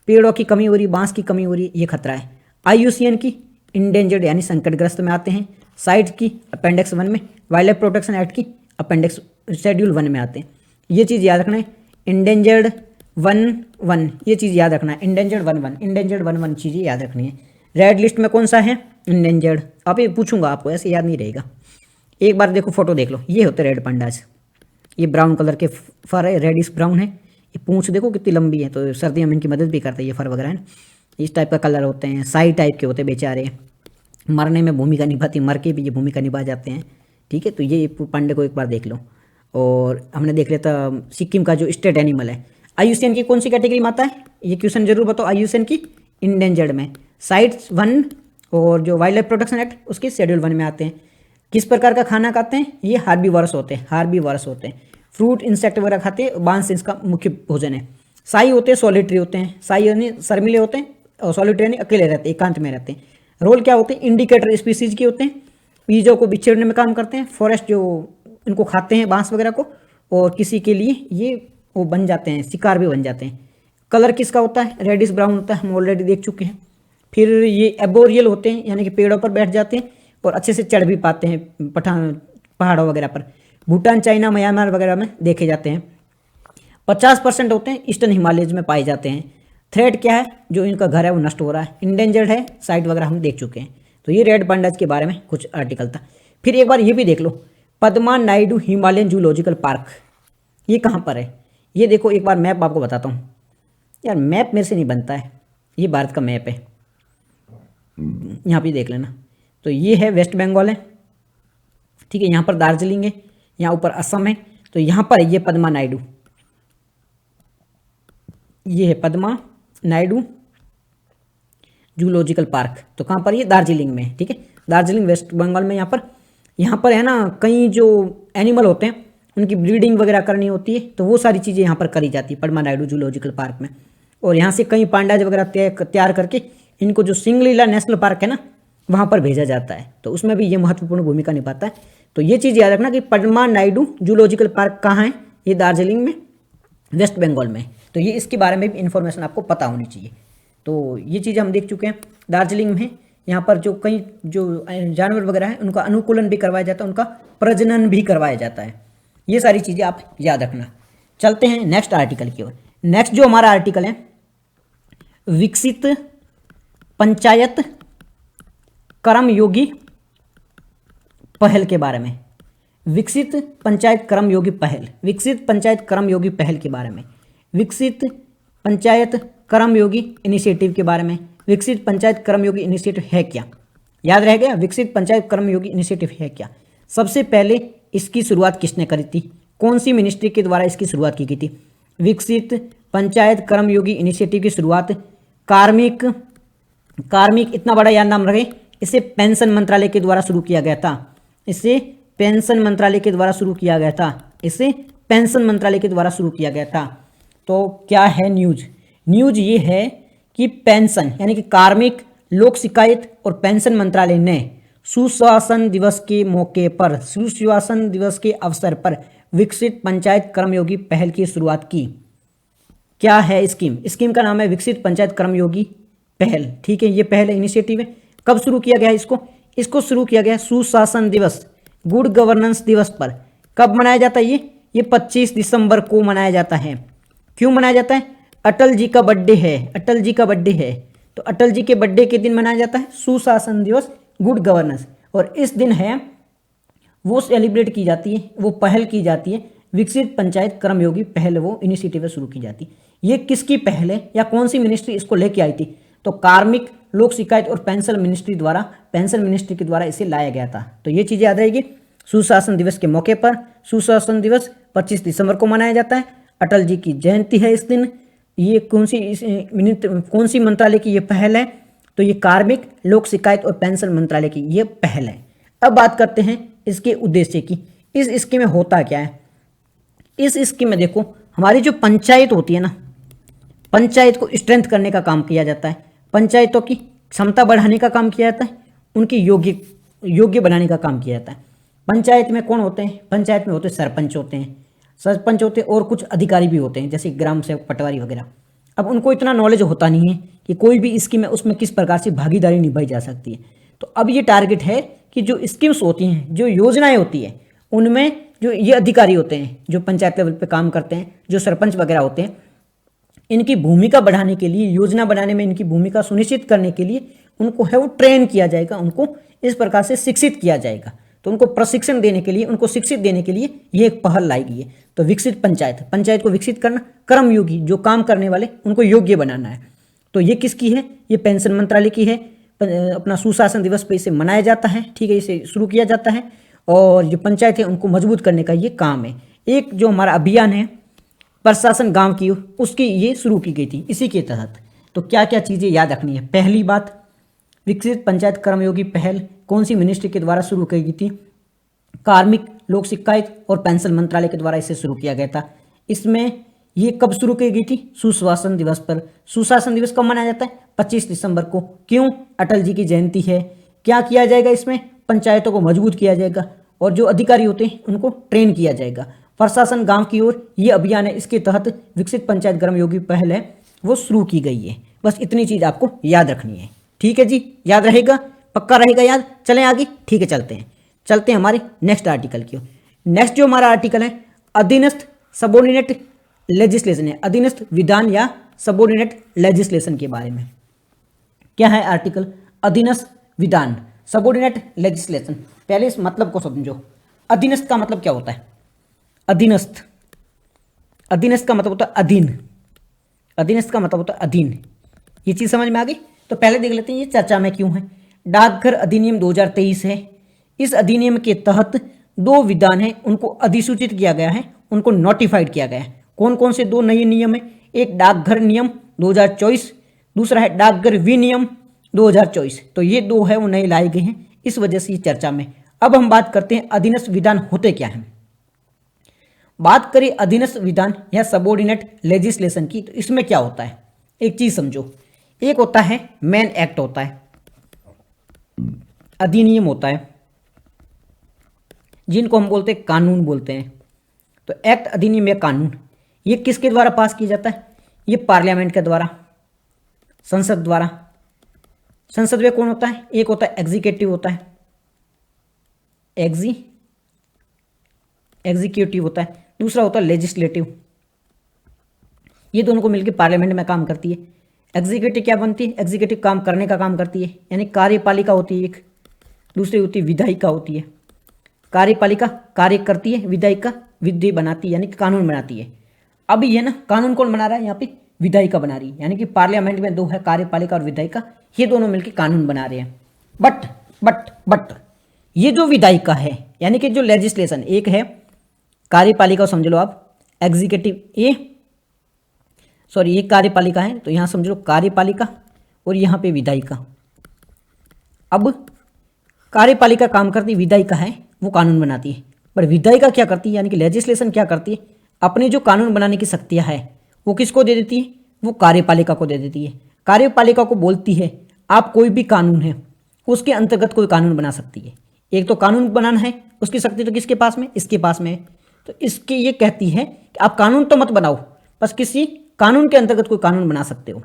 पेड़ों की कमी हो रही, बांस की कमी हो रही, ये खतरा है। IUCN की इंडेंजर्ड यानी संकटग्रस्त में आते हैं। साइट की अपेंडिक्स 1 में, वाइल्ड लाइफ प्रोटेक्शन एक्ट की अपेंडिक्स शेड्यूल 1 में आते हैं। ये चीज़ याद रखना है, इंडेंजर्ड 1.1, ये चीज़ याद रखना है, इंडेंजर्ड 1.1, इंडेंजर्ड 1.1 चीज़ें याद रखनी है। रेड लिस्ट में कौन सा है, इंडेंजर्ड। आप ये पूछूंगा आपको, ऐसे याद नहीं रहेगा। एक बार देखो फोटो देख लो, ये होते रेड पांडाज। ये ब्राउन कलर के फर है, रेडिश ब्राउन है। ये पूंछ देखो कितनी लंबी है, तो सर्दियों में इनकी मदद भी करते हैं ये फर वगैरह है। इस टाइप का कलर होते हैं, साई टाइप के होते हैं बेचारे, मरने में भूमिका निभाती, मर के भी ये भूमिका निभा जाते हैं, ठीक है। तो ये पांडे को एक बार देख लो। और हमने देख लिया था सिक्किम का जो स्टेट एनिमल है। IUCN की कौन सी कैटेगरी में आता है, ये क्वेश्चन जरूर बताओ। IUCN की इंडेंजर्ड में, साइट्स 1 और जो वाइल्ड लाइफ प्रोटेक्शन एक्ट उसके शेड्यूल 1 में आते हैं। किस प्रकार का खाना खाते हैं, ये हार्बीवोरस होते हैं, हार्बीवोरस होते हैं, फ्रूट इंसेक्ट वगैरह खाते हैं, बांस इसका मुख्य भोजन है। साई होते हैं, सॉलिटरी होते हैं, साई यानी शर्मिले होते हैं, और सॉलिटरी यानी अकेले रहते हैं, एकांत में रहते हैं। रोल क्या होते हैं, इंडिकेटर स्पीसीज के होते हैं, बीजों को बिछेड़ने में काम करते हैं, फॉरेस्ट जो इनको खाते हैं बांस वगैरह को, और किसी के लिए ये वो बन जाते हैं, शिकार भी बन जाते हैं। कलर किसका होता है, रेडिश ब्राउन होता है, हम ऑलरेडी देख चुके हैं। फिर ये एबोरियल होते हैं, यानी कि पेड़ों पर बैठ जाते हैं और अच्छे से चढ़ भी पाते हैं पहाड़ों वगैरह पर। भूटान, चाइना, म्यांमार वगैरह में देखे जाते हैं। 50% होते हैं ईस्टर्न हिमालयज में पाए जाते हैं। थ्रेट क्या है, जो इनका घर है वो नष्ट हो रहा है। इंडेंजर्ड है, साइट वगैरह हम देख चुके हैं। तो ये रेड पांडाज के बारे में कुछ आर्टिकल था। फिर एक बार ये भी देख लो, Padma Naidu Himalayan zoological park, ये कहाँ पर है, ये देखो। एक बार मैप आपको बताता हूँ यार, मैप मेरे से नहीं बनता है। ये भारत का मैप है, यहाँ पे देख लेना। तो ये है वेस्ट बंगाल है, ठीक है। यहाँ पर दार्जिलिंग है, यहाँ ऊपर असम है। तो यहाँ पर ये पद्मा नायडू, ये है पद्मा नायडू जूलॉजिकल पार्क। तो कहाँ पर, ये दार्जिलिंग में, ठीक है। दार्जिलिंग वेस्ट बंगाल में। यहाँ पर है ना कई जो एनिमल होते हैं उनकी ब्रीडिंग वगैरह करनी होती है, तो वो सारी चीज़ें यहाँ पर करी जाती है पद्मा नायडू जूलॉजिकल पार्क में। और यहाँ से कई पांडाज वगैरह तैयार करके इनको जो सिंगलीला नेशनल पार्क है ना, वहाँ पर भेजा जाता है। तो उसमें भी ये महत्वपूर्ण भूमिका निभाता है। तो ये चीज़ याद रखना कि पद्मा नायडू जूलॉजिकल पार्क कहाँ है, ये दार्जिलिंग में, वेस्ट बंगाल में। तो ये इसके बारे में भी इन्फॉर्मेशन आपको पता होनी चाहिए। तो ये चीज़ हम देख चुके हैं। दार्जिलिंग में यहाँ पर जो कई जो जानवर वगैरह हैं उनका अनुकूलन भी करवाया जाता है, उनका प्रजनन भी करवाया जाता है। ये सारी चीज़ें आप याद रखना। चलते हैं नेक्स्ट आर्टिकल की ओर। नेक्स्ट जो हमारा आर्टिकल है, विकसित पंचायत कर्मयोगी पहल के बारे में। विकसित पंचायत कर्मयोगी पहल, विकसित पंचायत कर्मयोगी पहल के बारे में, विकसित पंचायत कर्मयोगी इनिशिएटिव के बारे में। विकसित पंचायत कर्मयोगी इनिशिएटिव है क्या, याद रह गया। विकसित पंचायत कर्मयोगी इनिशिएटिव है क्या, सबसे पहले इसकी शुरुआत किसने करी थी, कौन सी मिनिस्ट्री के द्वारा इसकी शुरुआत की गई थी। विकसित पंचायत कर्मयोगी इनिशिएटिव की शुरुआत कार्मिक इतना बड़ा याद नाम रहे, इसे पेंशन मंत्रालय के द्वारा शुरू किया गया था। इसे पेंशन मंत्रालय के द्वारा शुरू किया गया था। इसे पेंशन मंत्रालय के द्वारा शुरू किया गया था। तो क्या है न्यूज, न्यूज ये है कि पेंशन यानी कि कार्मिक लोक शिकायत और पेंशन मंत्रालय ने सुशासन दिवस के मौके पर, सुशासन दिवस के अवसर पर विकसित पंचायत कर्मयोगी पहल की शुरुआत की। क्या है स्कीम, स्कीम का नाम है विकसित पंचायत कर्मयोगी पहल, ठीक है। ये पहल इनिशिएटिव है। कब शुरू किया गया इसको शुरू किया गया सुशासन दिवस, गुड गवर्नेंस दिवस पर। कब मनाया जाता है ये, ये 25 दिसंबर को मनाया जाता है। क्यों मनाया जाता है? अटल जी का बर्थडे है, अटल जी का बर्थडे है, तो अटल जी के बर्थडे के दिन मनाया जाता है सुशासन दिवस, गुड गवर्नेंस। और इस दिन है वो सेलिब्रेट की जाती है, वो पहल की जाती है, विकसित पंचायत कर्मयोगी पहल, वो इनिशिएटिव शुरू की जाती है। ये किसकी पहल है या कौन सी मिनिस्ट्री इसको लेके आई थी? तो कार्मिक, लोक शिकायत और पेंशन मिनिस्ट्री द्वारा, पेंशन मिनिस्ट्री के द्वारा इसे लाया गया था। तो ये चीज़ें याद रहेगी। सुशासन दिवस के मौके पर, सुशासन दिवस 25 दिसंबर को मनाया जाता है, अटल जी की जयंती है इस दिन। ये कौन सी मंत्रालय की ये पहल है? तो ये कार्मिक, लोक शिकायत और पेंशन मंत्रालय की ये पहल है। अब बात करते हैं इसके उद्देश्य की। इस स्कीम में होता क्या है? इस स्कीम में देखो, हमारी जो पंचायत होती है ना, पंचायत को स्ट्रेंथ करने का काम किया जाता है, पंचायतों की क्षमता बढ़ाने का काम किया जाता है, उनकी योग्य बनाने का काम किया जाता है। पंचायत में कौन होते हैं? पंचायत में होते हैं सरपंच होते हैं, सरपंच होते हैं और कुछ अधिकारी भी होते हैं जैसे ग्राम सेवक, पटवारी वगैरह। अब उनको इतना नॉलेज होता नहीं है कि कोई भी स्कीम है उसमें किस प्रकार से भागीदारी निभाई जा सकती है। तो अब ये टारगेट है कि जो स्कीम्स होती हैं, जो योजनाएं होती है, उनमें जो ये अधिकारी होते हैं, जो पंचायत लेवल पे काम करते हैं, जो सरपंच वगैरह होते हैं, इनकी भूमिका बढ़ाने के लिए, योजना बनाने में इनकी भूमिका सुनिश्चित करने के लिए उनको है वो ट्रेन किया जाएगा, उनको इस प्रकार से शिक्षित किया जाएगा। तो उनको प्रशिक्षण देने के लिए, उनको शिक्षित देने के लिए ये एक पहल लाई गई है। तो विकसित पंचायत, पंचायत को विकसित करना, कर्मयोगी, जो काम करने वाले उनको योग्य बनाना है। तो ये किसकी है? ये पेंशन मंत्रालय की है। अपना सुशासन दिवस पे इसे मनाया जाता है, ठीक है, इसे शुरू किया जाता है। और जो पंचायत है उनको मजबूत करने का ये काम है। एक जो हमारा अभियान है प्रशासन गांव की, उसकी ये शुरू की गई थी इसी के तहत। तो क्या क्या चीज़ें याद रखनी है? पहली बात, विकसित पंचायत कर्मयोगी पहल कौन सी मिनिस्ट्री के द्वारा शुरू की गई थी? कार्मिक, लोक शिकायत और पेंशन मंत्रालय के द्वारा इसे शुरू किया गया था। इसमें ये कब शुरू की गई थी? सुशासन दिवस पर। सुशासन दिवस कब मनाया जाता है? 25 दिसंबर को। क्यों? अटल जी की जयंती है। क्या किया जाएगा इसमें? पंचायतों को मजबूत किया जाएगा और जो अधिकारी होते हैं उनको ट्रेन किया जाएगा। प्रशासन गांव की ओर ये अभियान है, इसके तहत विकसित पंचायत कर्मयोगी पहल है वो शुरू की गई है। बस इतनी चीज़ आपको याद रखनी है, ठीक है जी? याद रहेगा, पक्का रहेगा याद? चलें आगे, ठीक है, चलते हैं हमारे नेक्स्ट आर्टिकल की ओर। नेक्स्ट जो हमारा आर्टिकल है, अधीनस्थ सबोर्डिनेट लेजिस्लेशन है, अधीनस्थ विधान या सबोर्डिनेट लेजिस्लेशन के बारे में। क्या है आर्टिकल? अधीनस्थ विधान, सबोर्डिनेट लेजिस्लेशन। पहले इस मतलब को समझो। अधीनस्थ का मतलब क्या होता है? अधीनस्थ, अधीनस्थ का मतलब होता है अधीन, अधीनस्थ का मतलब होता है अधीन। ये चीज समझ में आ गई? तो पहले देख लेते हैं ये चर्चा में क्यों है। डाकघर अधिनियम 2023 है। इस अधिनियम के तहत दो विधान है, उनको अधिसूचित किया गया है, उनको नोटिफाइड किया गया है। कौन कौन से दो नए नियम है? एक डाकघर नियम 2024, दूसरा है डाकघर विनियम 2024। तो ये दो है वो नए लाए गए हैं, इस वजह से ये चर्चा में। अब हम बात करते हैं अधीनस्थ विधान होते क्या हैं। बात करें अधीनस्थ विधान या सबोर्डिनेट लेजिस्लेशन की, तो इसमें क्या होता है? एक चीज समझो, एक होता है मेन एक्ट होता है, अधिनियम होता है, जिनको हम बोलते हैं कानून बोलते हैं। तो एक्ट, अधिनियम या कानून, ये किसके द्वारा पास किया जाता है? ये पार्लियामेंट के द्वारा, संसद द्वारा। संसद में कौन होता है? एक होता है एग्जीक्यूटिव होता है, एग्जीक्यूटिव होता है, दूसरा होता है लेजिस्लेटिव। ये दोनों को मिलकर पार्लियामेंट में काम करती है। एग्जीक्यूटिव क्या बनती है? एग्जीक्यूटिव काम करने का काम करती है, यानी कार्यपालिका होती है एक, दूसरी होती है विधायिका होती है। कार्यपालिका कार्य करती है, विधायिका विधि बनाती है, यानी कि कानून बनाती है। अब ये ना कानून कौन बना रहा है? यहाँ पे विधायिका बना रही है, यानी कि पार्लियामेंट में दो है, कार्यपालिका और विधायिका, ये दोनों मिलकर कानून बना रहे हैं। बट ये जो विधायिका है, यानी कि जो लेजिस्लेशन, एक है कार्यपालिका समझ लो आप, एग्जीक्यूटिव ये कार्यपालिका है, तो यहां समझ लो कार्यपालिका और यहां पे विधायिका। अब कार्यपालिका काम करती, विधायिका है वो कानून बनाती है, पर विधायिका क्या करती है, यानी कि लेजिस्लेशन क्या करती है? अपने जो कानून बनाने की शक्तियां है वो किसको दे देती है? वो कार्यपालिका को दे देती है। कार्यपालिका को बोलती है आप कोई भी कानून है उसके अंतर्गत कोई कानून बना सकती है। एक तो कानून बनाना है, उसकी शक्ति तो किसके पास में? इसके पास में। तो इसके ये कहती है कि आप कानून तो मत बनाओ, बस किसी कानून के अंतर्गत कोई कानून बना सकते हो,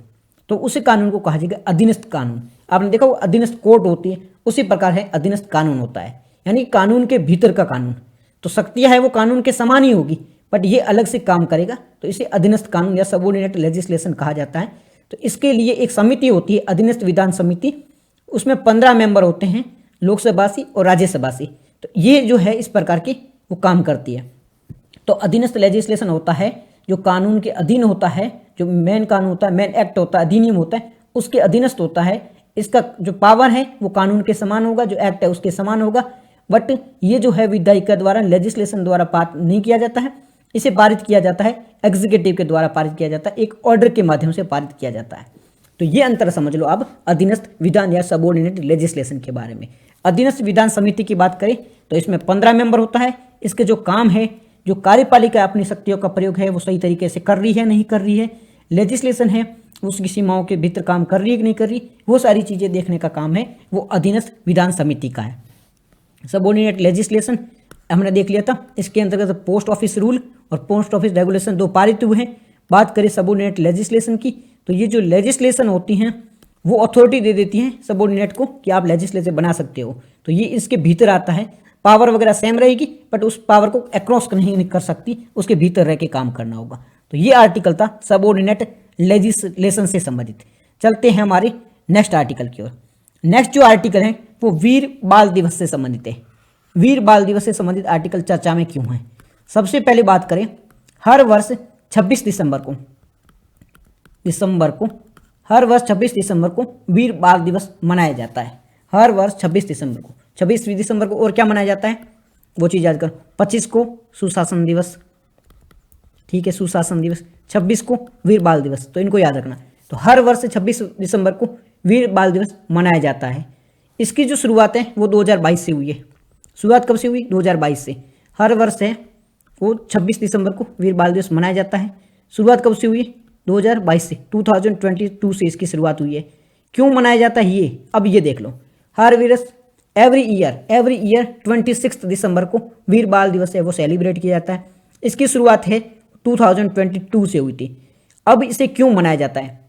तो उसी कानून को कहा जाएगा अधीनस्थ कानून। आपने देखा वो अधीनस्थ कोर्ट होती है, उसी प्रकार है अधीनस्थ कानून होता है, यानी कानून के भीतर का कानून। तो शक्तियां है वो कानून के समान ही होगी, बट ये अलग से काम करेगा, तो इसे अधीनस्थ कानून या सबऑर्डिनेट लेजिस्लेशन कहा जाता है। तो इसके लिए एक समिति होती है, अधीनस्थ विधान समिति, उसमें 15 मेंबर होते हैं, लोकसभा से और राज्यसभा से। तो ये जो है इस प्रकार की वो काम करती है। तो अधीनस्थ लेजिस्लेशन होता है जो कानून के अधीन होता है, जो मेन कानून होता है, मेन एक्ट होता है, अधिनियम होता है, उसके अधीनस्थ होता है। इसका जो पावर है वो कानून के समान होगा, जो एक्ट है उसके समान होगा। बट ये जो है विधायिका द्वारा, लेजिस्लेशन द्वारा पारित नहीं किया जाता है, इसे पारित किया जाता है एग्जीक्यूटिव के द्वारा पारित किया जाता है, एक ऑर्डर के माध्यम से पारित किया जाता है। तो ये अंतर समझ लो अब अधीनस्थ विधान या सबऑर्डिनेट लेजिस्लेशन के बारे में। अधीनस्थ विधान समिति की बात करें तो इसमें 15 मेंबर होता है। इसके जो काम है, जो कार्यपालिका अपनी शक्तियों का प्रयोग है वो सही तरीके से कर रही है नहीं कर रही है, लेजिस्लेशन है उसकी सीमाओं के भीतर काम कर रही है कि नहीं कर रही, वो सारी चीज़ें देखने का काम है वो अधीनस्थ विधान समिति का है। सबऑर्डिनेट लेजिस्लेशन हमने देख लिया था, इसके अंतर्गत पोस्ट ऑफिस रूल और पोस्ट ऑफिस रेगुलेशन 2 पारित हुए हैं। बात करें सबऑर्डिनेट लेजिस्लेशन की, तो ये जो लेजिस्लेशन होती हैं वो अथॉरिटी दे देती हैं सबऑर्डिनेट को कि आप लेजिस्लेशन बना सकते हो। तो ये इसके भीतर आता है, पावर वगैरह सेम रहेगी बट उस पावर को अक्रॉस नहीं कर सकती, उसके भीतर रह के काम करना होगा। तो ये आर्टिकल था सबऑर्डिनेट लेजिस्लेशन से संबंधित। चलते हैं हमारे नेक्स्ट आर्टिकल की ओर। नेक्स्ट जो आर्टिकल है वो वीर बाल दिवस से संबंधित है। वीर बाल दिवस से संबंधित आर्टिकल चर्चा में क्यों है? सबसे पहले बात करें, हर वर्ष 26 दिसंबर को हर वर्ष 26 दिसंबर को वीर बाल दिवस मनाया जाता है। हर वर्ष 26 दिसंबर को, 26 दिसंबर को और क्या मनाया जाता है वो चीज़ याद करो। 25 को सुशासन दिवस, ठीक है, सुशासन दिवस। 26 को वीर बाल दिवस, तो इनको याद रखना। तो हर वर्ष 26 दिसंबर को वीर बाल दिवस मनाया जाता है। इसकी जो शुरुआत है वो 2022 से हुई है। शुरुआत कब से हुई? 2022 से। हर वर्ष है वो 26 दिसंबर को वीर बाल दिवस मनाया जाता है। शुरुआत कब से हुई? 2022 से, 2022 से इसकी शुरुआत हुई है। क्यों मनाया जाता है ये? अब ये देख लो। हर वर्ष एवरी ईयर 26 दिसंबर को वीर बाल दिवस है वो सेलिब्रेट किया जाता है। इसकी शुरुआत है 2022 से हुई थी। अब इसे क्यों मनाया जाता है?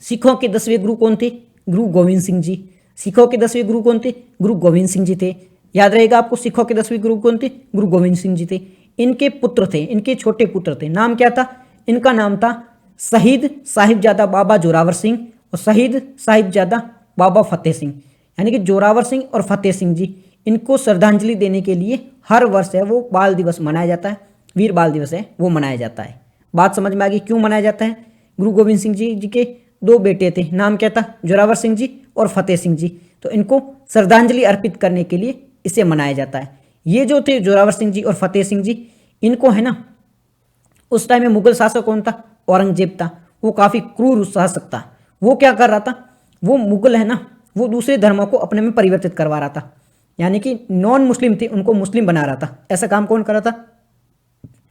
सिखों के 10वें गुरु कौन थे? गुरु गोविंद सिंह जी। सिखों के 10वें गुरु कौन थे? गुरु गोविंद सिंह जी थे। याद रहेगा आपको, सिखों के 10वें गुरु कौन थे? गुरु गोविंद सिंह जी थे। इनके पुत्र थे, इनके छोटे पुत्र थे। नाम क्या था? इनका नाम था शहीद साहिबजादा बाबा जोरावर सिंह और शहीद साहिबजादा बाबा फतेह सिंह। यानी कि जोरावर सिंह और फतेह सिंह जी, इनको श्रद्धांजलि देने के लिए हर वर्ष है वो बाल दिवस मनाया जाता है, वीर बाल दिवस है वो मनाया जाता है। बात समझ में आ गई क्यों मनाया जाता है? गुरु गोविंद सिंह जी के 2 बेटे थे, नाम क्या था? जोरावर सिंह जी और फतेह सिंह जी। तो इनको श्रद्धांजलि अर्पित करने के लिए इसे मनाया जाता है। ये जो थे जोरावर सिंह जी और फतेह सिंह जी, इनको है ना, उस टाइम में मुगल शासक कौन था? औरंगजेब था। वो काफ़ी क्रूर शासक था। वो क्या कर रहा था? वो मुगल है ना, वो दूसरे धर्मों को अपने में परिवर्तित करवा रहा था। यानी कि नॉन मुस्लिम थे उनको मुस्लिम बना रहा था। ऐसा काम कौन कर रहा था?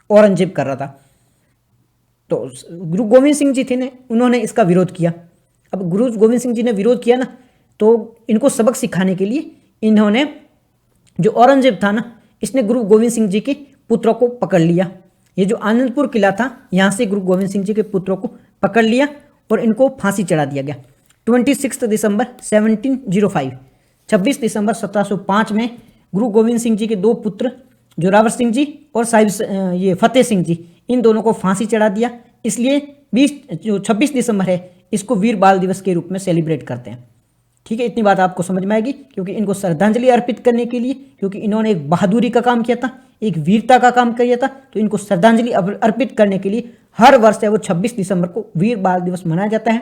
औरंगजेब कर रहा था। तो गुरु गोविंद सिंह जी थे ने, उन्होंने इसका विरोध किया। अब गुरु गोविंद सिंह जी ने विरोध किया ना, तो इनको सबक सिखाने के लिए इन्होंने, जो औरंगजेब था ना, इसने गुरु गोविंद सिंह जी के पुत्रों को पकड़ लिया। ये जो आनंदपुर किला था, यहाँ से गुरु गोविंद सिंह जी के पुत्रों को पकड़ लिया और इनको फांसी चढ़ा दिया गया। 26 दिसंबर 1705, 26 दिसंबर 1705 में गुरु गोविंद सिंह जी के 2 पुत्र जोरावर सिंह जी और ये फतेह सिंह जी, इन दोनों को फांसी चढ़ा दिया। इसलिए 26 दिसंबर है इसको वीर बाल दिवस के रूप में सेलिब्रेट करते हैं। ठीक है, इतनी बात आपको समझ में आएगी, क्योंकि इनको श्रद्धांजलि अर्पित करने के लिए, क्योंकि इन्होंने एक बहादुरी का काम किया था, एक वीरता का काम किया था, तो इनको श्रद्धांजलि अर्पित करने के लिए हर वर्ष है वो 26 दिसंबर को वीर बाल दिवस मनाया जाता है।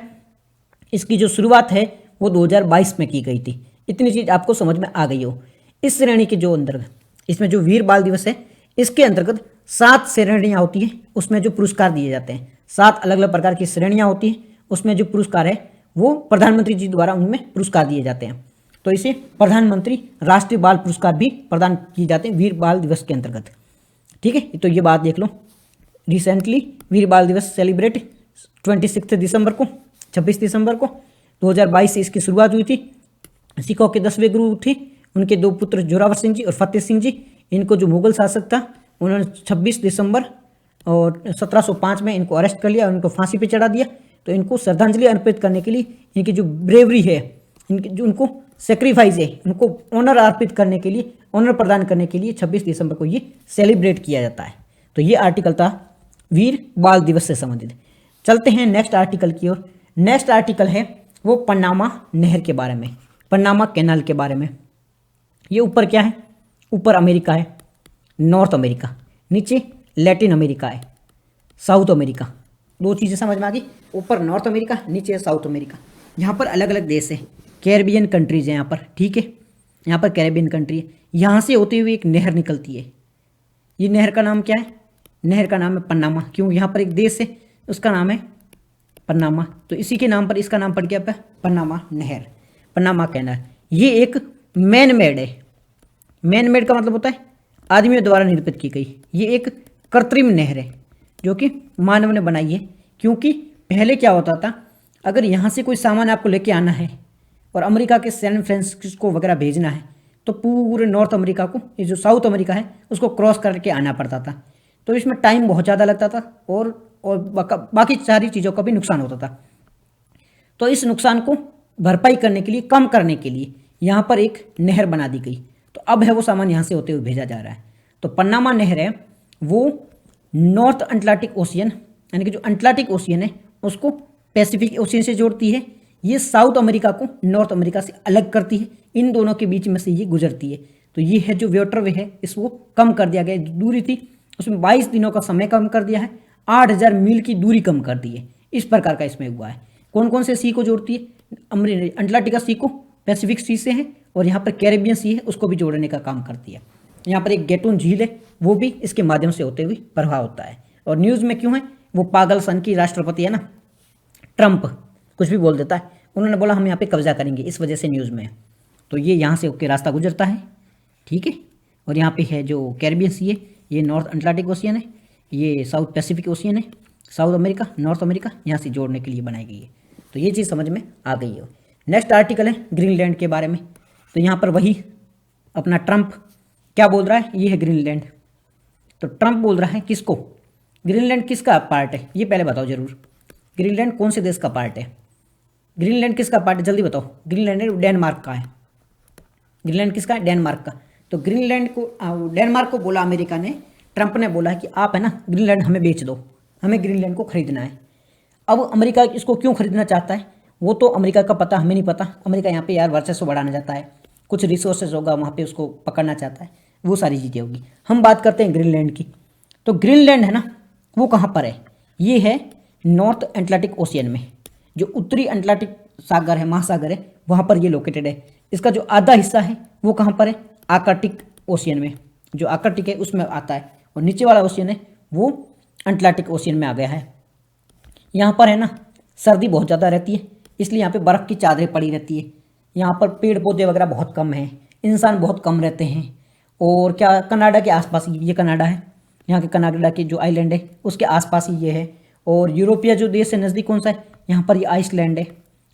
इसकी जो शुरुआत है वो 2022 में की गई थी। इतनी चीज़ आपको समझ में आ गई हो। इस श्रेणी के जो अंतर्गत, इसमें जो वीर बाल दिवस है, इसके अंतर्गत 7 श्रेणियाँ होती हैं, उसमें जो पुरस्कार दिए जाते हैं। 7 अलग अलग प्रकार की श्रेणियाँ होती हैं, उसमें जो पुरस्कार है वो प्रधानमंत्री जी द्वारा उनमें पुरस्कार दिए जाते हैं। तो इसे प्रधानमंत्री राष्ट्रीय बाल पुरस्कार भी प्रदान किए जाते हैं वीर बाल दिवस के अंतर्गत। ठीक है, तो ये बात देख लो। रिसेंटली वीर बाल दिवस सेलिब्रेट 26 दिसंबर को, 26 दिसंबर को 2022 से इसकी शुरुआत हुई थी। सिखों के 10वें गुरु थे, उनके 2 पुत्र जोरावर सिंह जी और फतेह सिंह जी। इनको जो मुगल शासक था उन्होंने 26 दिसंबर और 1705 में इनको अरेस्ट कर लिया और इनको फांसी पे चढ़ा दिया। तो इनको श्रद्धांजलि अर्पित करने के लिए, इनकी जो ब्रेवरी है, इनकी जो उनको सेक्रीफाइस है, उनको ऑनर अर्पित करने के लिए, ऑनर प्रदान करने के लिए 26 दिसंबर को ये सेलिब्रेट किया जाता है। तो ये आर्टिकल था वीर बाल दिवस से संबंधित। चलते हैं नेक्स्ट आर्टिकल की ओर। नेक्स्ट आर्टिकल है वो पनामा नहर के बारे में, पनामा कैनाल के बारे में। ये ऊपर क्या है, ऊपर अमेरिका है, नॉर्थ अमेरिका, नीचे लैटिन अमेरिका है, साउथ अमेरिका। दो चीज़ें समझ में आ गई, ऊपर नॉर्थ अमेरिका, नीचे साउथ अमेरिका। यहाँ पर अलग अलग देश है, कैरेबियन कंट्रीज हैं यहाँ पर, ठीक है। यहाँ पर कैरेबियन कंट्री है, यहाँ से होते हुए एक नहर निकलती है। ये नहर का नाम क्या है, नहर का नाम है पनामा, क्योंकि यहाँ पर एक देश है उसका नाम है पनामा, तो इसी के नाम पर इसका नाम पड़ गया पनामा नहर, पनामा कैनाल। ये एक मैन मेड है, मैन मेड का मतलब होता है आदमियों द्वारा निर्मित की गई। ये एक कृत्रिम नहर है जो कि मानव ने बनाई है, क्योंकि पहले क्या होता था, अगर यहाँ से कोई सामान आपको लेके आना है और अमेरिका के सैन फ्रांसिस्को वगैरह भेजना है, तो पूरे नॉर्थ अमेरिका को, ये जो साउथ अमेरिका है उसको क्रॉस करके आना पड़ता था। तो इसमें टाइम बहुत ज़्यादा लगता था और बाकी सारी चीज़ों का भी नुकसान होता था। तो इस नुकसान को भरपाई करने के लिए, कम करने के लिए यहाँ पर एक नहर बना दी गई। तो अब है वो सामान यहाँ से होते हुए भेजा जा रहा है। तो पनामा नहर है वो नॉर्थ अटलांटिक ओशियन, यानी कि जो अटलांटिक ओशियन है उसको पैसिफिक ओशियन से जोड़ती है। ये साउथ अमेरिका को नॉर्थ अमेरिका से अलग करती है, इन दोनों के बीच में से ये गुजरती है। तो ये है जो वाटरवे है, इसको कम कर दिया गया, दूरी थी उसमें 22 दिनों का समय कम कर दिया है, 8000 मील की दूरी कम कर दी है। इस प्रकार का इसमें हुआ है। कौन कौन से सी को जोड़ती है, अटलांटिका सी को पैसिफिक सी से है, और यहाँ पर कैरेबियन सी है उसको भी जोड़ने का काम करती है। यहाँ पर एक गेटून झील है, वो भी इसके माध्यम से होते हुए प्रवाह होता है। और न्यूज़ में क्यों है, वो पागल सन की राष्ट्रपति है ना ट्रंप, कुछ भी बोल देता है, उन्होंने बोला हम यहाँ पे कब्जा करेंगे, इस वजह से न्यूज़ में है। तो ये यहाँ से होकर रास्ता गुजरता है, ठीक है। और यहाँ पे है जो कैरेबियन सी है, ये नॉर्थ अटलांटिक ओशियन है, ये साउथ पैसिफिक ओशियन है, साउथ अमेरिका, नॉर्थ अमेरिका, यहाँ से जोड़ने के लिए बनाई गई है। तो ये चीज़ समझ में आ गई है। नेक्स्ट आर्टिकल है ग्रीनलैंड के बारे में। तो यहाँ पर वही अपना ट्रंप क्या बोल रहा है, ये है ग्रीनलैंड। तो ट्रंप बोल रहा है किसको, ग्रीनलैंड किसका पार्ट है, ये पहले बताओ जरूर। ग्रीनलैंड कौन से देश का पार्ट है, ग्रीनलैंड किसका पार्ट है, जल्दी बताओ। ग्रीनलैंड डेनमार्क का है, ग्रीनलैंड किसका है, डेनमार्क का। तो ग्रीनलैंड को, डेनमार्क को बोला अमेरिका ने, ट्रंप ने बोला कि आप है ना ग्रीनलैंड हमें बेच दो, हमें ग्रीनलैंड को खरीदना है। अब अमेरिका इसको क्यों खरीदना चाहता है वो तो अमेरिका का पता, हमें नहीं पता। अमेरिका यहाँ पे यार वर्चस्व बढ़ाना चाहता है, कुछ रिसोर्सेज होगा वहाँ पे उसको पकड़ना चाहता है, वो सारी चीज़ें होगी। हम बात करते हैं ग्रीनलैंड की। तो ग्रीनलैंड है ना वो कहाँ पर है, ये है नॉर्थ अटलांटिक ओशियन में, जो उत्तरी अटलांटिक सागर है, महासागर है, वहाँ पर ये लोकेटेड है। इसका जो आधा हिस्सा है वो कहाँ पर है, आर्कटिक ओशियन में, जो आर्कटिक है उसमें आता है, और नीचे वाला ओशियन है वो अटलांटिक ओशियन में आ गया है। यहाँ पर है ना सर्दी बहुत ज़्यादा रहती है, इसलिए यहाँ पे बर्फ़ की चादरें पड़ी रहती है। यहाँ पर पेड़ पौधे वगैरह बहुत कम हैं, इंसान बहुत कम रहते हैं। और क्या, कनाडा के आसपास, ये कनाडा है, यहाँ के कनाडा के जो आइलैंड है उसके आसपास ही ये है। और यूरोपीय जो देश है नज़दीक कौन सा है, यहाँ पर ये आइसलैंड है,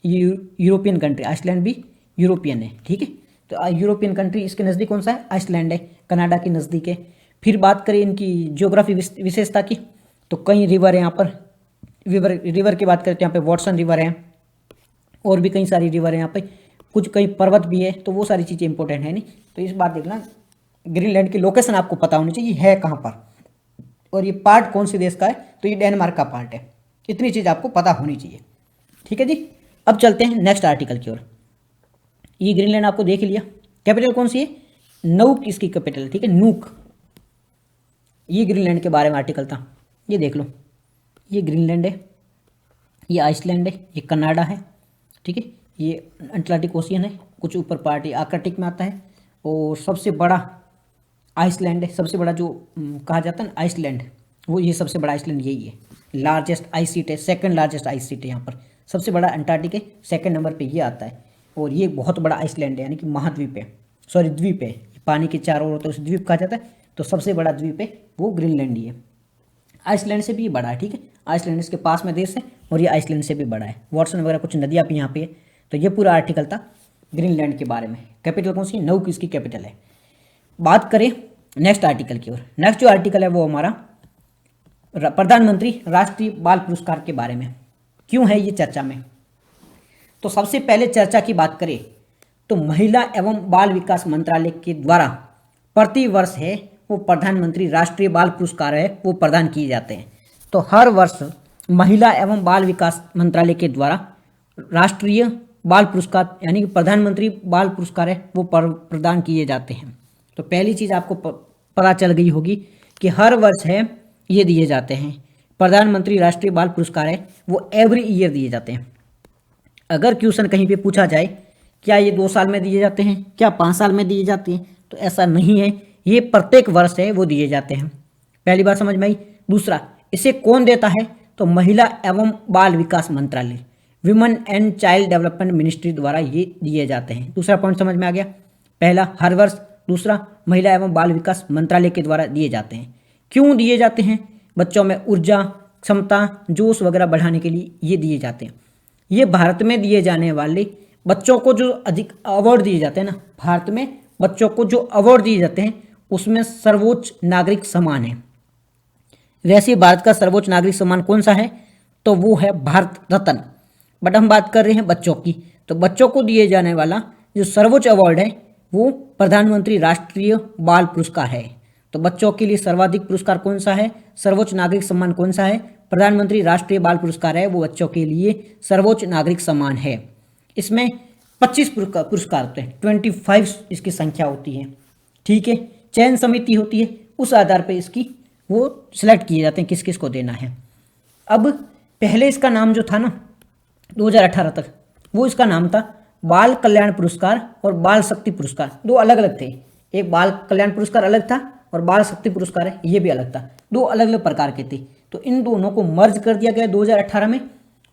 ये यूरोपियन कंट्री, आइसलैंड भी यूरोपियन है, ठीक है। तो यूरोपियन कंट्री इसके नज़दीक कौन सा है, आइसलैंड है, कनाडा के नज़दीक है। फिर बात करें इनकी ज्योग्राफी विशेषता की, तो कई रिवर है यहाँ पर। रिवर की बात करें तो यहाँ पे वाटसन रिवर है, और भी कई सारी रिवर है यहाँ पे, कुछ कई पर्वत भी है। तो वो सारी चीज़ें इंपॉर्टेंट है नहीं। तो इस बात देखना, ग्रीनलैंड की लोकेशन आपको पता होनी चाहिए है कहाँ पर, और ये पार्ट कौन से देश का है, तो ये डेनमार्क का पार्ट है। इतनी चीज़ आपको पता होनी चाहिए, ठीक है जी। अब चलते हैं नेक्स्ट आर्टिकल की ओर। ये ग्रीनलैंड आपको देख लिया, कैपिटल कौन सी है, नूक इसकी कैपिटल, ठीक है, नूक। ये ग्रीनलैंड के बारे में आर्टिकल था, ये देख लो। ये ग्रीनलैंड है, ये आइसलैंड है, ये कनाडा है, ठीक है, ये अटलांटिक ओशियन है, कुछ ऊपर पार्ट ये आर्कटिक में आता है। और सबसे बड़ा आइसलैंड है, सबसे बड़ा जो कहा जाता है ना आइसलैंड, वो ये सबसे बड़ा आइसलैंड यही है। लार्जेस्ट आइस सीट है, सेकंड लार्जेस्ट आइस सीट है यहाँ पर। सबसे बड़ा अंटार्कटिक है, सेकंड नंबर पे ये आता है। और ये बहुत बड़ा आइसलैंड है, यानी कि महाद्वीप है, सॉरी द्वीप है, पानी के चारों ओर तो उसे द्वीप कहा जाता है। तो सबसे बड़ा द्वीप है वो ग्रीनलैंड ही है। आइसलैंड से भी बड़ा है, ठीक है, आइसलैंड इसके पास में देश है, और ये आइसलैंड से भी बड़ा है। वाटसन वगैरह कुछ नदियाँ भी यहाँ पे है। तो ये पूरा आर्टिकल था ग्रीनलैंड के बारे में। कैपिटल कौन सी, नूक इसकी कैपिटल है। बात करें नेक्स्ट आर्टिकल की ओर। नेक्स्ट जो आर्टिकल है वो हमारा प्रधानमंत्री राष्ट्रीय बाल पुरस्कार के बारे में। क्यों है ये चर्चा में, तो सबसे पहले चर्चा की बात करें तो महिला एवं बाल विकास मंत्रालय के द्वारा प्रति वर्ष है वो प्रधानमंत्री राष्ट्रीय बाल पुरस्कार है वो प्रदान किए जाते हैं। तो हर वर्ष महिला एवं बाल विकास मंत्रालय के द्वारा राष्ट्रीय बाल पुरस्कार यानी कि प्रधानमंत्री बाल पुरस्कार है वो प्रदान किए जाते हैं। तो पहली चीज़ आपको पता चल गई होगी कि हर वर्ष है ये दिए जाते हैं। प्रधानमंत्री राष्ट्रीय बाल पुरस्कार है वो एवरी ईयर दिए जाते हैं। अगर क्वेश्चन कहीं पे पूछा जाए क्या ये 2 साल में दिए जाते हैं, क्या 5 साल में दिए जाते हैं, तो ऐसा नहीं है, ये प्रत्येक वर्ष है वो दिए जाते हैं। पहली बात समझ में आई। दूसरा, इसे कौन देता है, तो महिला एवं बाल विकास मंत्रालय, women and child development ministry द्वारा ये दिए जाते हैं। दूसरा पॉइंट समझ में आ गया। पहला हर वर्ष, दूसरा महिला एवं बाल विकास मंत्रालय के द्वारा दिए जाते हैं। क्यों दिए जाते हैं? बच्चों में ऊर्जा, क्षमता, जोश वगैरह बढ़ाने के लिए ये दिए जाते हैं। ये भारत में दिए जाने वाले बच्चों को जो अधिक अवार्ड दिए जाते हैं ना, भारत में बच्चों को जो अवार्ड दिए जाते हैं उसमें सर्वोच्च नागरिक सम्मान है। वैसे भारत का सर्वोच्च नागरिक सम्मान कौन सा है, तो वो है भारत रत्न। बट हम बात कर रहे हैं बच्चों की, तो बच्चों को दिए जाने वाला जो सर्वोच्च अवार्ड है वो प्रधानमंत्री राष्ट्रीय बाल पुरस्कार है। तो बच्चों के लिए सर्वाधिक पुरस्कार कौन सा है, सर्वोच्च नागरिक सम्मान कौन सा है, प्रधानमंत्री राष्ट्रीय बाल पुरस्कार है, वो बच्चों के लिए सर्वोच्च नागरिक सम्मान है। इसमें 25 पुरस्कार होते हैं, 25 इसकी संख्या होती है। ठीक है, चयन समिति होती है, उस आधार पर इसकी वो सिलेक्ट किए जाते हैं किस किस को देना है। अब पहले इसका नाम जो था ना 2018 तक, वो इसका नाम था बाल कल्याण पुरस्कार और बाल शक्ति पुरस्कार। दो अलग अलग थे, एक बाल कल्याण पुरस्कार अलग था और बाल शक्ति पुरस्कार है ये भी अलग था। दो अलग अलग प्रकार के थे। तो इन दोनों को मर्ज कर दिया गया 2018 में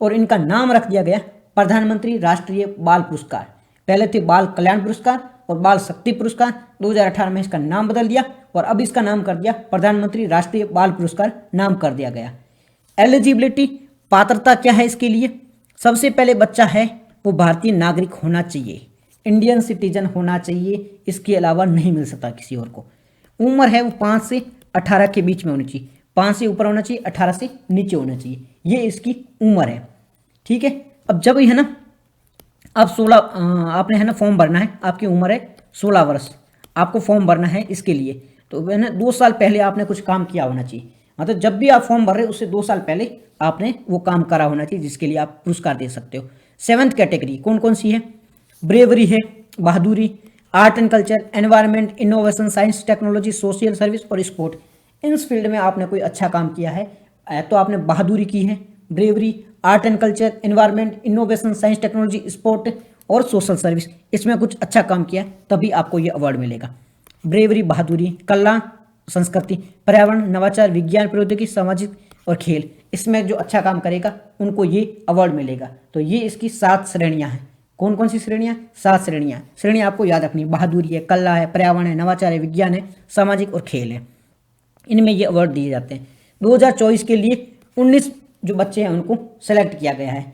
और इनका नाम रख दिया गया प्रधानमंत्री राष्ट्रीय बाल पुरस्कार। पहले थे बाल कल्याण पुरस्कार और बाल शक्ति पुरस्कार, 2018 में इसका नाम बदल दिया और अब इसका नाम कर दिया प्रधानमंत्री राष्ट्रीय बाल पुरस्कार नाम कर दिया गया। एलिजिबिलिटी, पात्रता क्या है इसके लिए? सबसे पहले बच्चा है वो भारतीय नागरिक होना चाहिए, इंडियन सिटीजन होना चाहिए, इसके अलावा नहीं मिल सकता किसी और को। उम्र है वो 5 से 18 के बीच में होनी चाहिए, 5 से ऊपर होना चाहिए, 18 से नीचे होना चाहिए, ये इसकी उम्र है। ठीक है, अब जब है ना आप 16 आपने है ना फॉर्म भरना है, आपकी उम्र है 16 वर्ष, आपको फॉर्म भरना है इसके लिए, तो है ना 2 साल पहले आपने कुछ काम किया होना चाहिए। मतलब जब भी आप फॉर्म भर रहे हो उससे 2 साल पहले आपने वो काम करा होना चाहिए जिसके लिए आप पुरस्कार दे सकते हो। 7th कैटेगरी कौन कौन सी है? ब्रेवरी है, बहादुरी, art and culture, environment, innovation, science technology, social service और स्पोर्ट। इन फील्ड में आपने कोई अच्छा काम किया है तो आपने बहादुरी की है, bravery, art and culture, environment, innovation, science technology, sport और सोशल सर्विस, इसमें कुछ अच्छा काम किया तभी आपको ये अवार्ड मिलेगा। ब्रेवरी, बहादुरी, कला, संस्कृति, पर्यावरण, नवाचार, विज्ञान, प्रौद्योगिकी, सामाजिक और खेल, इसमें जो अच्छा काम करेगा उनको ये अवार्ड मिलेगा। तो ये इसकी 7 श्रेणियां हैं। कौन कौन सी श्रेणियां? 7 श्रेणियां। श्रेणियां आपको याद रखनी, बहादुरी है, कला है, पर्यावरण है, नवाचार है, विज्ञान है, सामाजिक और खेल है, इनमें ये अवार्ड दिए जाते हैं। 2024 के लिए 19 जो बच्चे हैं उनको सेलेक्ट किया गया है।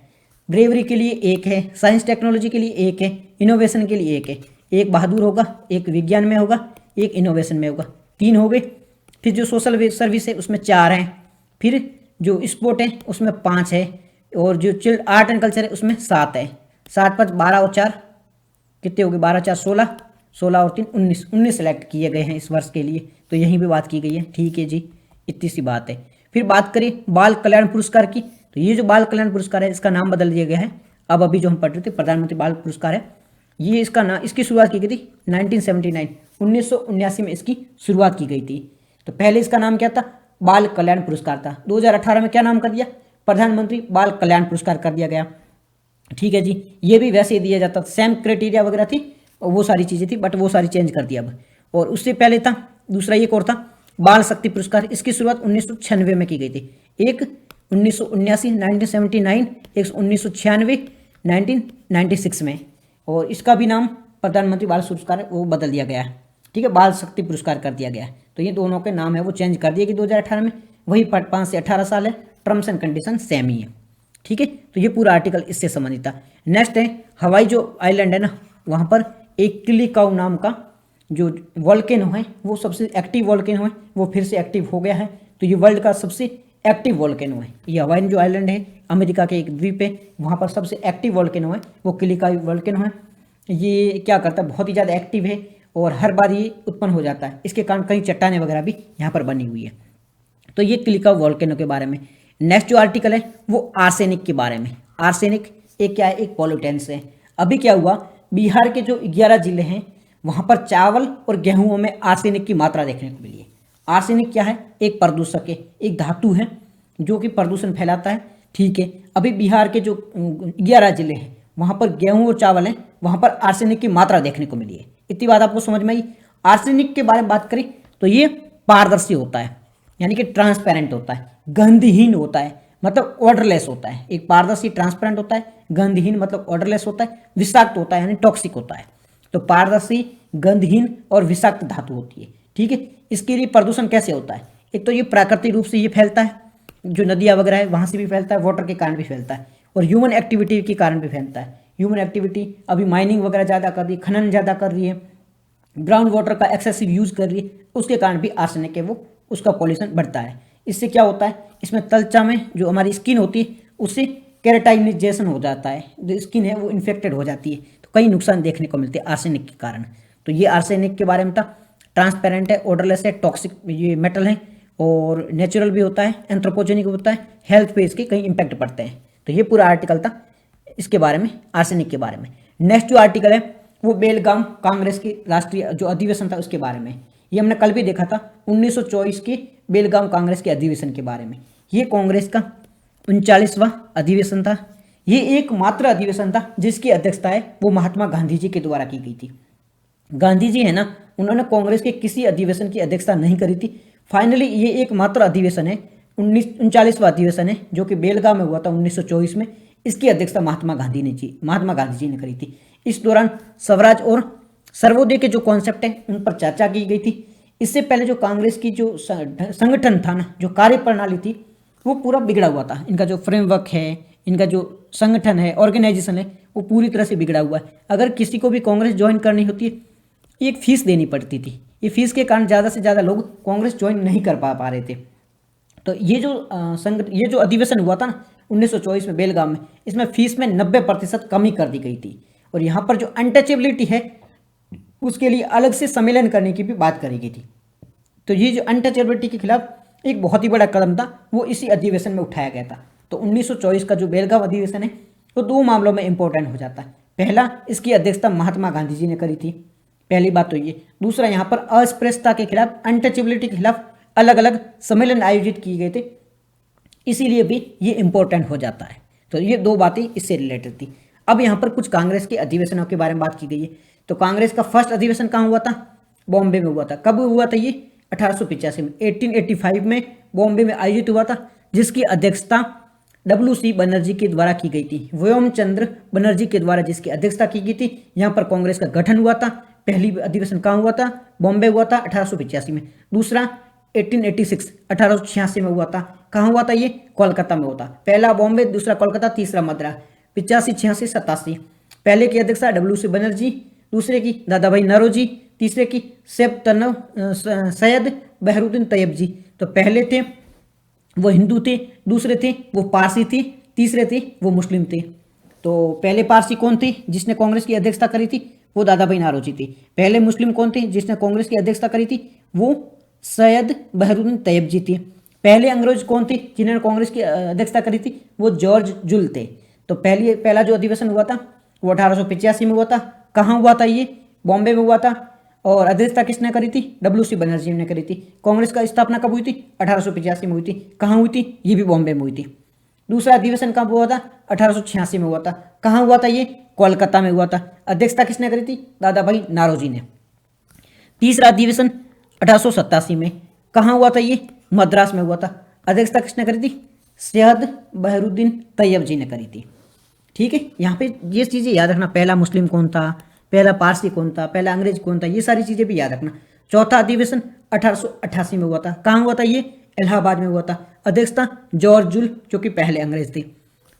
ब्रेवरी के लिए 1 है, साइंस टेक्नोलॉजी के लिए 1 है, इनोवेशन के लिए 1 है, एक बहादुर होगा, एक विज्ञान में होगा, एक इनोवेशन में होगा, 3 हो गए। फिर जो सोशल सर्विस है उसमें 4 हैं, फिर जो स्पोर्ट है उसमें 5 है और जो चिल्ड आर्ट एंड कल्चर है उसमें 7 है। 7 5 12 और 4 कितने हो गए? 12 4 16, 16 और 3 19, 19 सेलेक्ट किए गए हैं इस वर्ष के लिए। तो यहीं भी बात की गई है। ठीक है जी, इतनी सी बात है। फिर बात करें बाल कल्याण पुरस्कार की, तो ये जो बाल कल्याण पुरस्कार है इसका नाम बदल दिया गया है। अब अभी जो हम पढ़ रहे थे प्रधानमंत्री बाल पुरस्कार है, ये इसका नाम, इसकी शुरुआत की गई थी 1979, 1979 में इसकी शुरुआत की गई थी। तो पहले इसका नाम क्या था? बाल कल्याण पुरस्कार था। 2018 में क्या नाम कर दिया? प्रधानमंत्री बाल कल्याण पुरस्कार कर दिया गया। ठीक है जी, ये भी वैसे ही दिया जाता था, सेम क्राइटेरिया वगैरह थी और वो सारी चीज़ें थी, बट वो सारी चेंज कर दिया अब। और उससे पहले था दूसरा, एक और था बाल शक्ति पुरस्कार, इसकी शुरुआत 1996 में की गई थी। एक 1979 1979, एक 1996 1996 में, और इसका भी नाम प्रधानमंत्री बाल पुरस्कार है वो बदल दिया गया है। ठीक है, बाल शक्ति पुरस्कार कर दिया गया है। तो ये दोनों के नाम है वो चेंज कर दिए कि 2018 में, वही 5 से 18 साल है, टर्म्स एंड कंडीशन सेम ही है। ठीक है, तो ये पूरा आर्टिकल इससे संबंधित था। नेक्स्ट है हवाई जो आइलैंड है ना, वहाँ पर एक किलिकाउ नाम का जो वोल्केनो है वो सबसे एक्टिव वोल्केनो है, वो फिर से एक्टिव हो गया है। तो ये वर्ल्ड का सबसे एक्टिव वोल्केनो है। ये हवाई जो आइलैंड है अमेरिका के एक द्वीप है, वहाँ पर सबसे एक्टिव वोल्केनो है वो किलिकाउ वोल्केनो है। ये क्या करता है, बहुत ही ज़्यादा एक्टिव है और हर बार ये उत्पन्न हो जाता है। इसके कारण कई चट्टानें वगैरह भी यहाँ पर बनी हुई है। तो ये क्लिका वोल्केनो के बारे में। नेक्स्ट जो आर्टिकल है वो आर्सेनिक के बारे में। आर्सेनिक एक क्या है, एक पॉल्यूटेंस है। अभी क्या हुआ, बिहार के जो 11 जिले हैं वहाँ पर चावल और गेहूं में आर्सेनिक की मात्रा देखने को मिली है। आर्सेनिक क्या है, एक प्रदूषक है, एक धातु है जो कि प्रदूषण फैलाता है। ठीक है, अभी बिहार के जो 11 जिले हैं वहाँ पर गेहूं और चावल हैं, वहाँ पर आर्सेनिक की मात्रा देखने को मिली है। इतनी बात आपको समझ में आई। आर्सेनिक के बारे में बात करें तो ये पारदर्शी होता है, यानी कि ट्रांसपेरेंट होता है, गंधहीन होता है, मतलब ऑर्डरलेस होता है। एक पारदर्शी ट्रांसपेरेंट होता है, गंधहीन मतलब ऑर्डरलेस होता है, विषाक्त होता है यानी टॉक्सिक होता है। तो पारदर्शी, गंधहीन और विषाक्त धातु होती है। ठीक है, इसके लिए प्रदूषण कैसे होता है, एक तो ये प्राकृतिक रूप से ये फैलता है, जो नदियाँ वगैरह है वहाँ से भी फैलता है, वाटर के कारण भी फैलता है, और ह्यूमन एक्टिविटी के कारण भी फैलता है। ह्यूमन एक्टिविटी अभी माइनिंग वगैरह ज़्यादा कर रही है, खनन ज़्यादा कर रही है, ग्राउंड वाटर का एक्सेसिव यूज कर रही है, उसके कारण भी आर्सेनिक है वो उसका पॉल्यूशन बढ़ता है। इससे क्या होता है, इसमें तलचा में जो हमारी स्किन होती है उससे केराटाइनाइजेशन हो जाता है, जो स्किन है वो इन्फेक्टेड हो जाती है। तो कई नुकसान देखने को मिलते हैं आर्सेनिक के कारण। तो ये आर्सेनिक के बारे में था। ट्रांसपेरेंट है, ऑर्डरलेस है, टॉक्सिक ये मेटल है, और नेचुरल भी होता है, एंथ्रोपोजेनिक होता है, हेल्थ पे इसके कई इंपैक्ट पड़ते हैं। तो ये पूरा आर्टिकल था इसके बारे में, आर्सेनिक के बारे में। नेक्स्ट जो आर्टिकल है वो बेलगाम कांग्रेस की राष्ट्रीय जो अधिवेशन था उसके बारे में। ये हमने कल भी देखा था 1924 के बेलगाम कांग्रेस के अधिवेशन के बारे में। ये कांग्रेस का 39वां अधिवेशन था। ये एकमात्र अधिवेशन था जिसकी अध्यक्षता है वो महात्मा गांधी जी के द्वारा की गई थी। गांधी जी है ना, उन्होंने कांग्रेस के किसी अधिवेशन की अध्यक्षता नहीं करी थी। फाइनली ये एकमात्र अधिवेशन है, 39वां अधिवेशन है जो कि बेलगाम में हुआ था 1924 में। इसकी अध्यक्षता महात्मा गांधी जी ने करी थी। इस दौरान स्वराज और सर्वोदय के जो कॉन्सेप्ट है उन पर चर्चा की गई थी। इससे पहले जो कांग्रेस की जो संगठन था ना, जो कार्य प्रणाली थी, वो पूरा बिगड़ा हुआ था। इनका जो फ्रेमवर्क है, इनका जो संगठन है, ऑर्गेनाइजेशन है, वो पूरी तरह से बिगड़ा हुआ है। अगर किसी को भी कांग्रेस ज्वाइन करनी होती है, एक फीस देनी पड़ती थी। ये फीस के कारण ज़्यादा से ज़्यादा लोग कांग्रेस ज्वाइन नहीं कर पा रहे थे। तो ये जो अधिवेशन हुआ था ना 1924 में बेलगाम में, इसमें फीस में 90% कमी कर दी गई थी। और यहाँ पर जो अनटचेबिलिटी है उसके लिए अलग से सम्मेलन करने की भी बात करी गई थी। तो ये जो अनटचेबिलिटी के खिलाफ एक बहुत ही बड़ा कदम था, वो इसी अधिवेशन में उठाया गया था। तो 1924 का जो बेलगाम अधिवेशन है वो 2 मामलों में इंपॉर्टेंट हो जाता है। पहला, इसकी अध्यक्षता महात्मा गांधी जी ने करी थी, पहली बात तो ये। दूसरा, यहाँ पर अस्पृश्यता के खिलाफ, अनटचेबिलिटी के खिलाफ अलग अलग सम्मेलन आयोजित किए गए थे, इसीलिए भी ये इंपॉर्टेंट हो जाता है। तो ये 2 बातें इससे रिलेटेड थी। अब यहाँ पर कुछ कांग्रेस के अधिवेशनों के बारे में बात की गई है। तो कांग्रेस का फर्स्ट अधिवेशन कहाँ हुआ था, बॉम्बे में हुआ था। कब हुआ था ये, 1885 में, 1885 में बॉम्बे में आयोजित हुआ था, जिसकी अध्यक्षता WC बनर्जी के द्वारा की गई थी। व्योम चंद्र बनर्जी के द्वारा जिसकी अध्यक्षता की गई थी। यहाँ पर कांग्रेस का गठन हुआ था। पहली अधिवेशन कहाँ हुआ था, बॉम्बे हुआ था 1885 में। दूसरा 1886 में हुआ था। कहाँ हुआ था ये, कोलकाता में हुआ था। पहला बॉम्बे, दूसरा कोलकाता, तीसरा मद्रास। 85, 86, 87। पहले की अध्यक्षता WC बनर्जी, दूसरे की दादा भाई नौरोजी, तीसरे की सैयद बहरुद्दीन तैयब जी। तो पहले थे वो हिंदू थे, दूसरे थे वो पारसी थे, तीसरे थे वो मुस्लिम थे। तो पहले पारसी कौन थे जिसने कांग्रेस की अध्यक्षता करी थी, वो दादा भाई नौरोजी थे। पहले मुस्लिम कौन थे जिसने कांग्रेस की अध्यक्षता करी थी, वो सैयद बहरुद्दीन तैयब जी थे। पहले अंग्रेज कौन थे जिन्होंने कांग्रेस की अध्यक्षता करी थी, वो जॉर्ज जुल थे। तो पहला जो अधिवेशन हुआ था वो 1885 में हुआ था। कहाँ हुआ था ये, बॉम्बे में हुआ था। और अध्यक्षता किसने करी थी, WC बनर्जी ने करी थी। कांग्रेस का स्थापना कब हुई थी, 1885 में हुई थी। कहाँ हुई थी, ये भी बॉम्बे में हुई थी। दूसरा अधिवेशन कब हुआ था, 1886 में हुआ था। कहाँ हुआ था ये, कोलकाता में हुआ था। अध्यक्षता किसने करी थी, दादा भाई नौरोजी ने। तीसरा अधिवेशन 1887 में, कहाँ हुआ था ये, मद्रास में हुआ था। अध्यक्षता किसने करी थी, सैयद बहरुद्दीन तैयब जी ने करी थी। ठीक है, यहाँ पे ये चीज़ें याद रखना, पहला मुस्लिम कौन था, पहला पारसी कौन था, पहला अंग्रेज कौन था, ये सारी चीज़ें भी याद रखना। चौथा अधिवेशन 1888 में हुआ था। कहाँ हुआ था ये, इलाहाबाद में हुआ था। अध्यक्षता जॉर्ज जुल जो कि पहले अंग्रेज थे।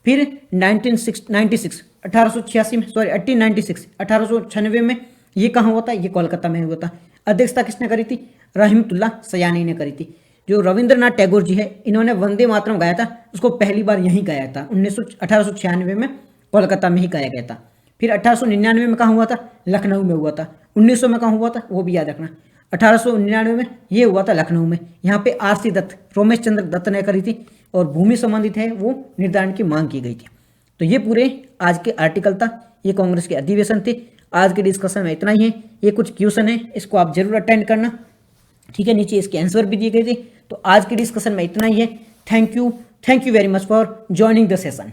फिर 1896 में ये कहाँ हुआ था, ये कोलकाता में हुआ था। अध्यक्षता किसने करी थी, रहमतुल्लाह सयानी ने करी थी। जो रविंद्रनाथ टैगोर जी है, इन्होंने वंदे मातरम गाया था, उसको पहली बार यहीं गाया था 1896 में, कोलकाता में ही गाया गया था। फिर 1899 में कहाँ हुआ था? लखनऊ में हुआ था। 1900 में कहाँ हुआ था? वो भी याद रखना। 1899 में ये हुआ था लखनऊ में। यहाँ पे आरसी दत्त, रोमेश चंद्र दत्त ने करी थी और भूमि संबंधित है वो निर्धारण की मांग की गई थी। तो ये पूरे आज के आर्टिकल था, ये कांग्रेस के अधिवेशन थे। आज के डिस्कशन में इतना ही है। ये कुछ क्वेश्चन है, इसको आप जरूर अटेंड करना, ठीक है। नीचे इसके आंसर भी दिए गए थे। तो आज के डिस्कशन में इतना ही है। Thank you very much for joining the session.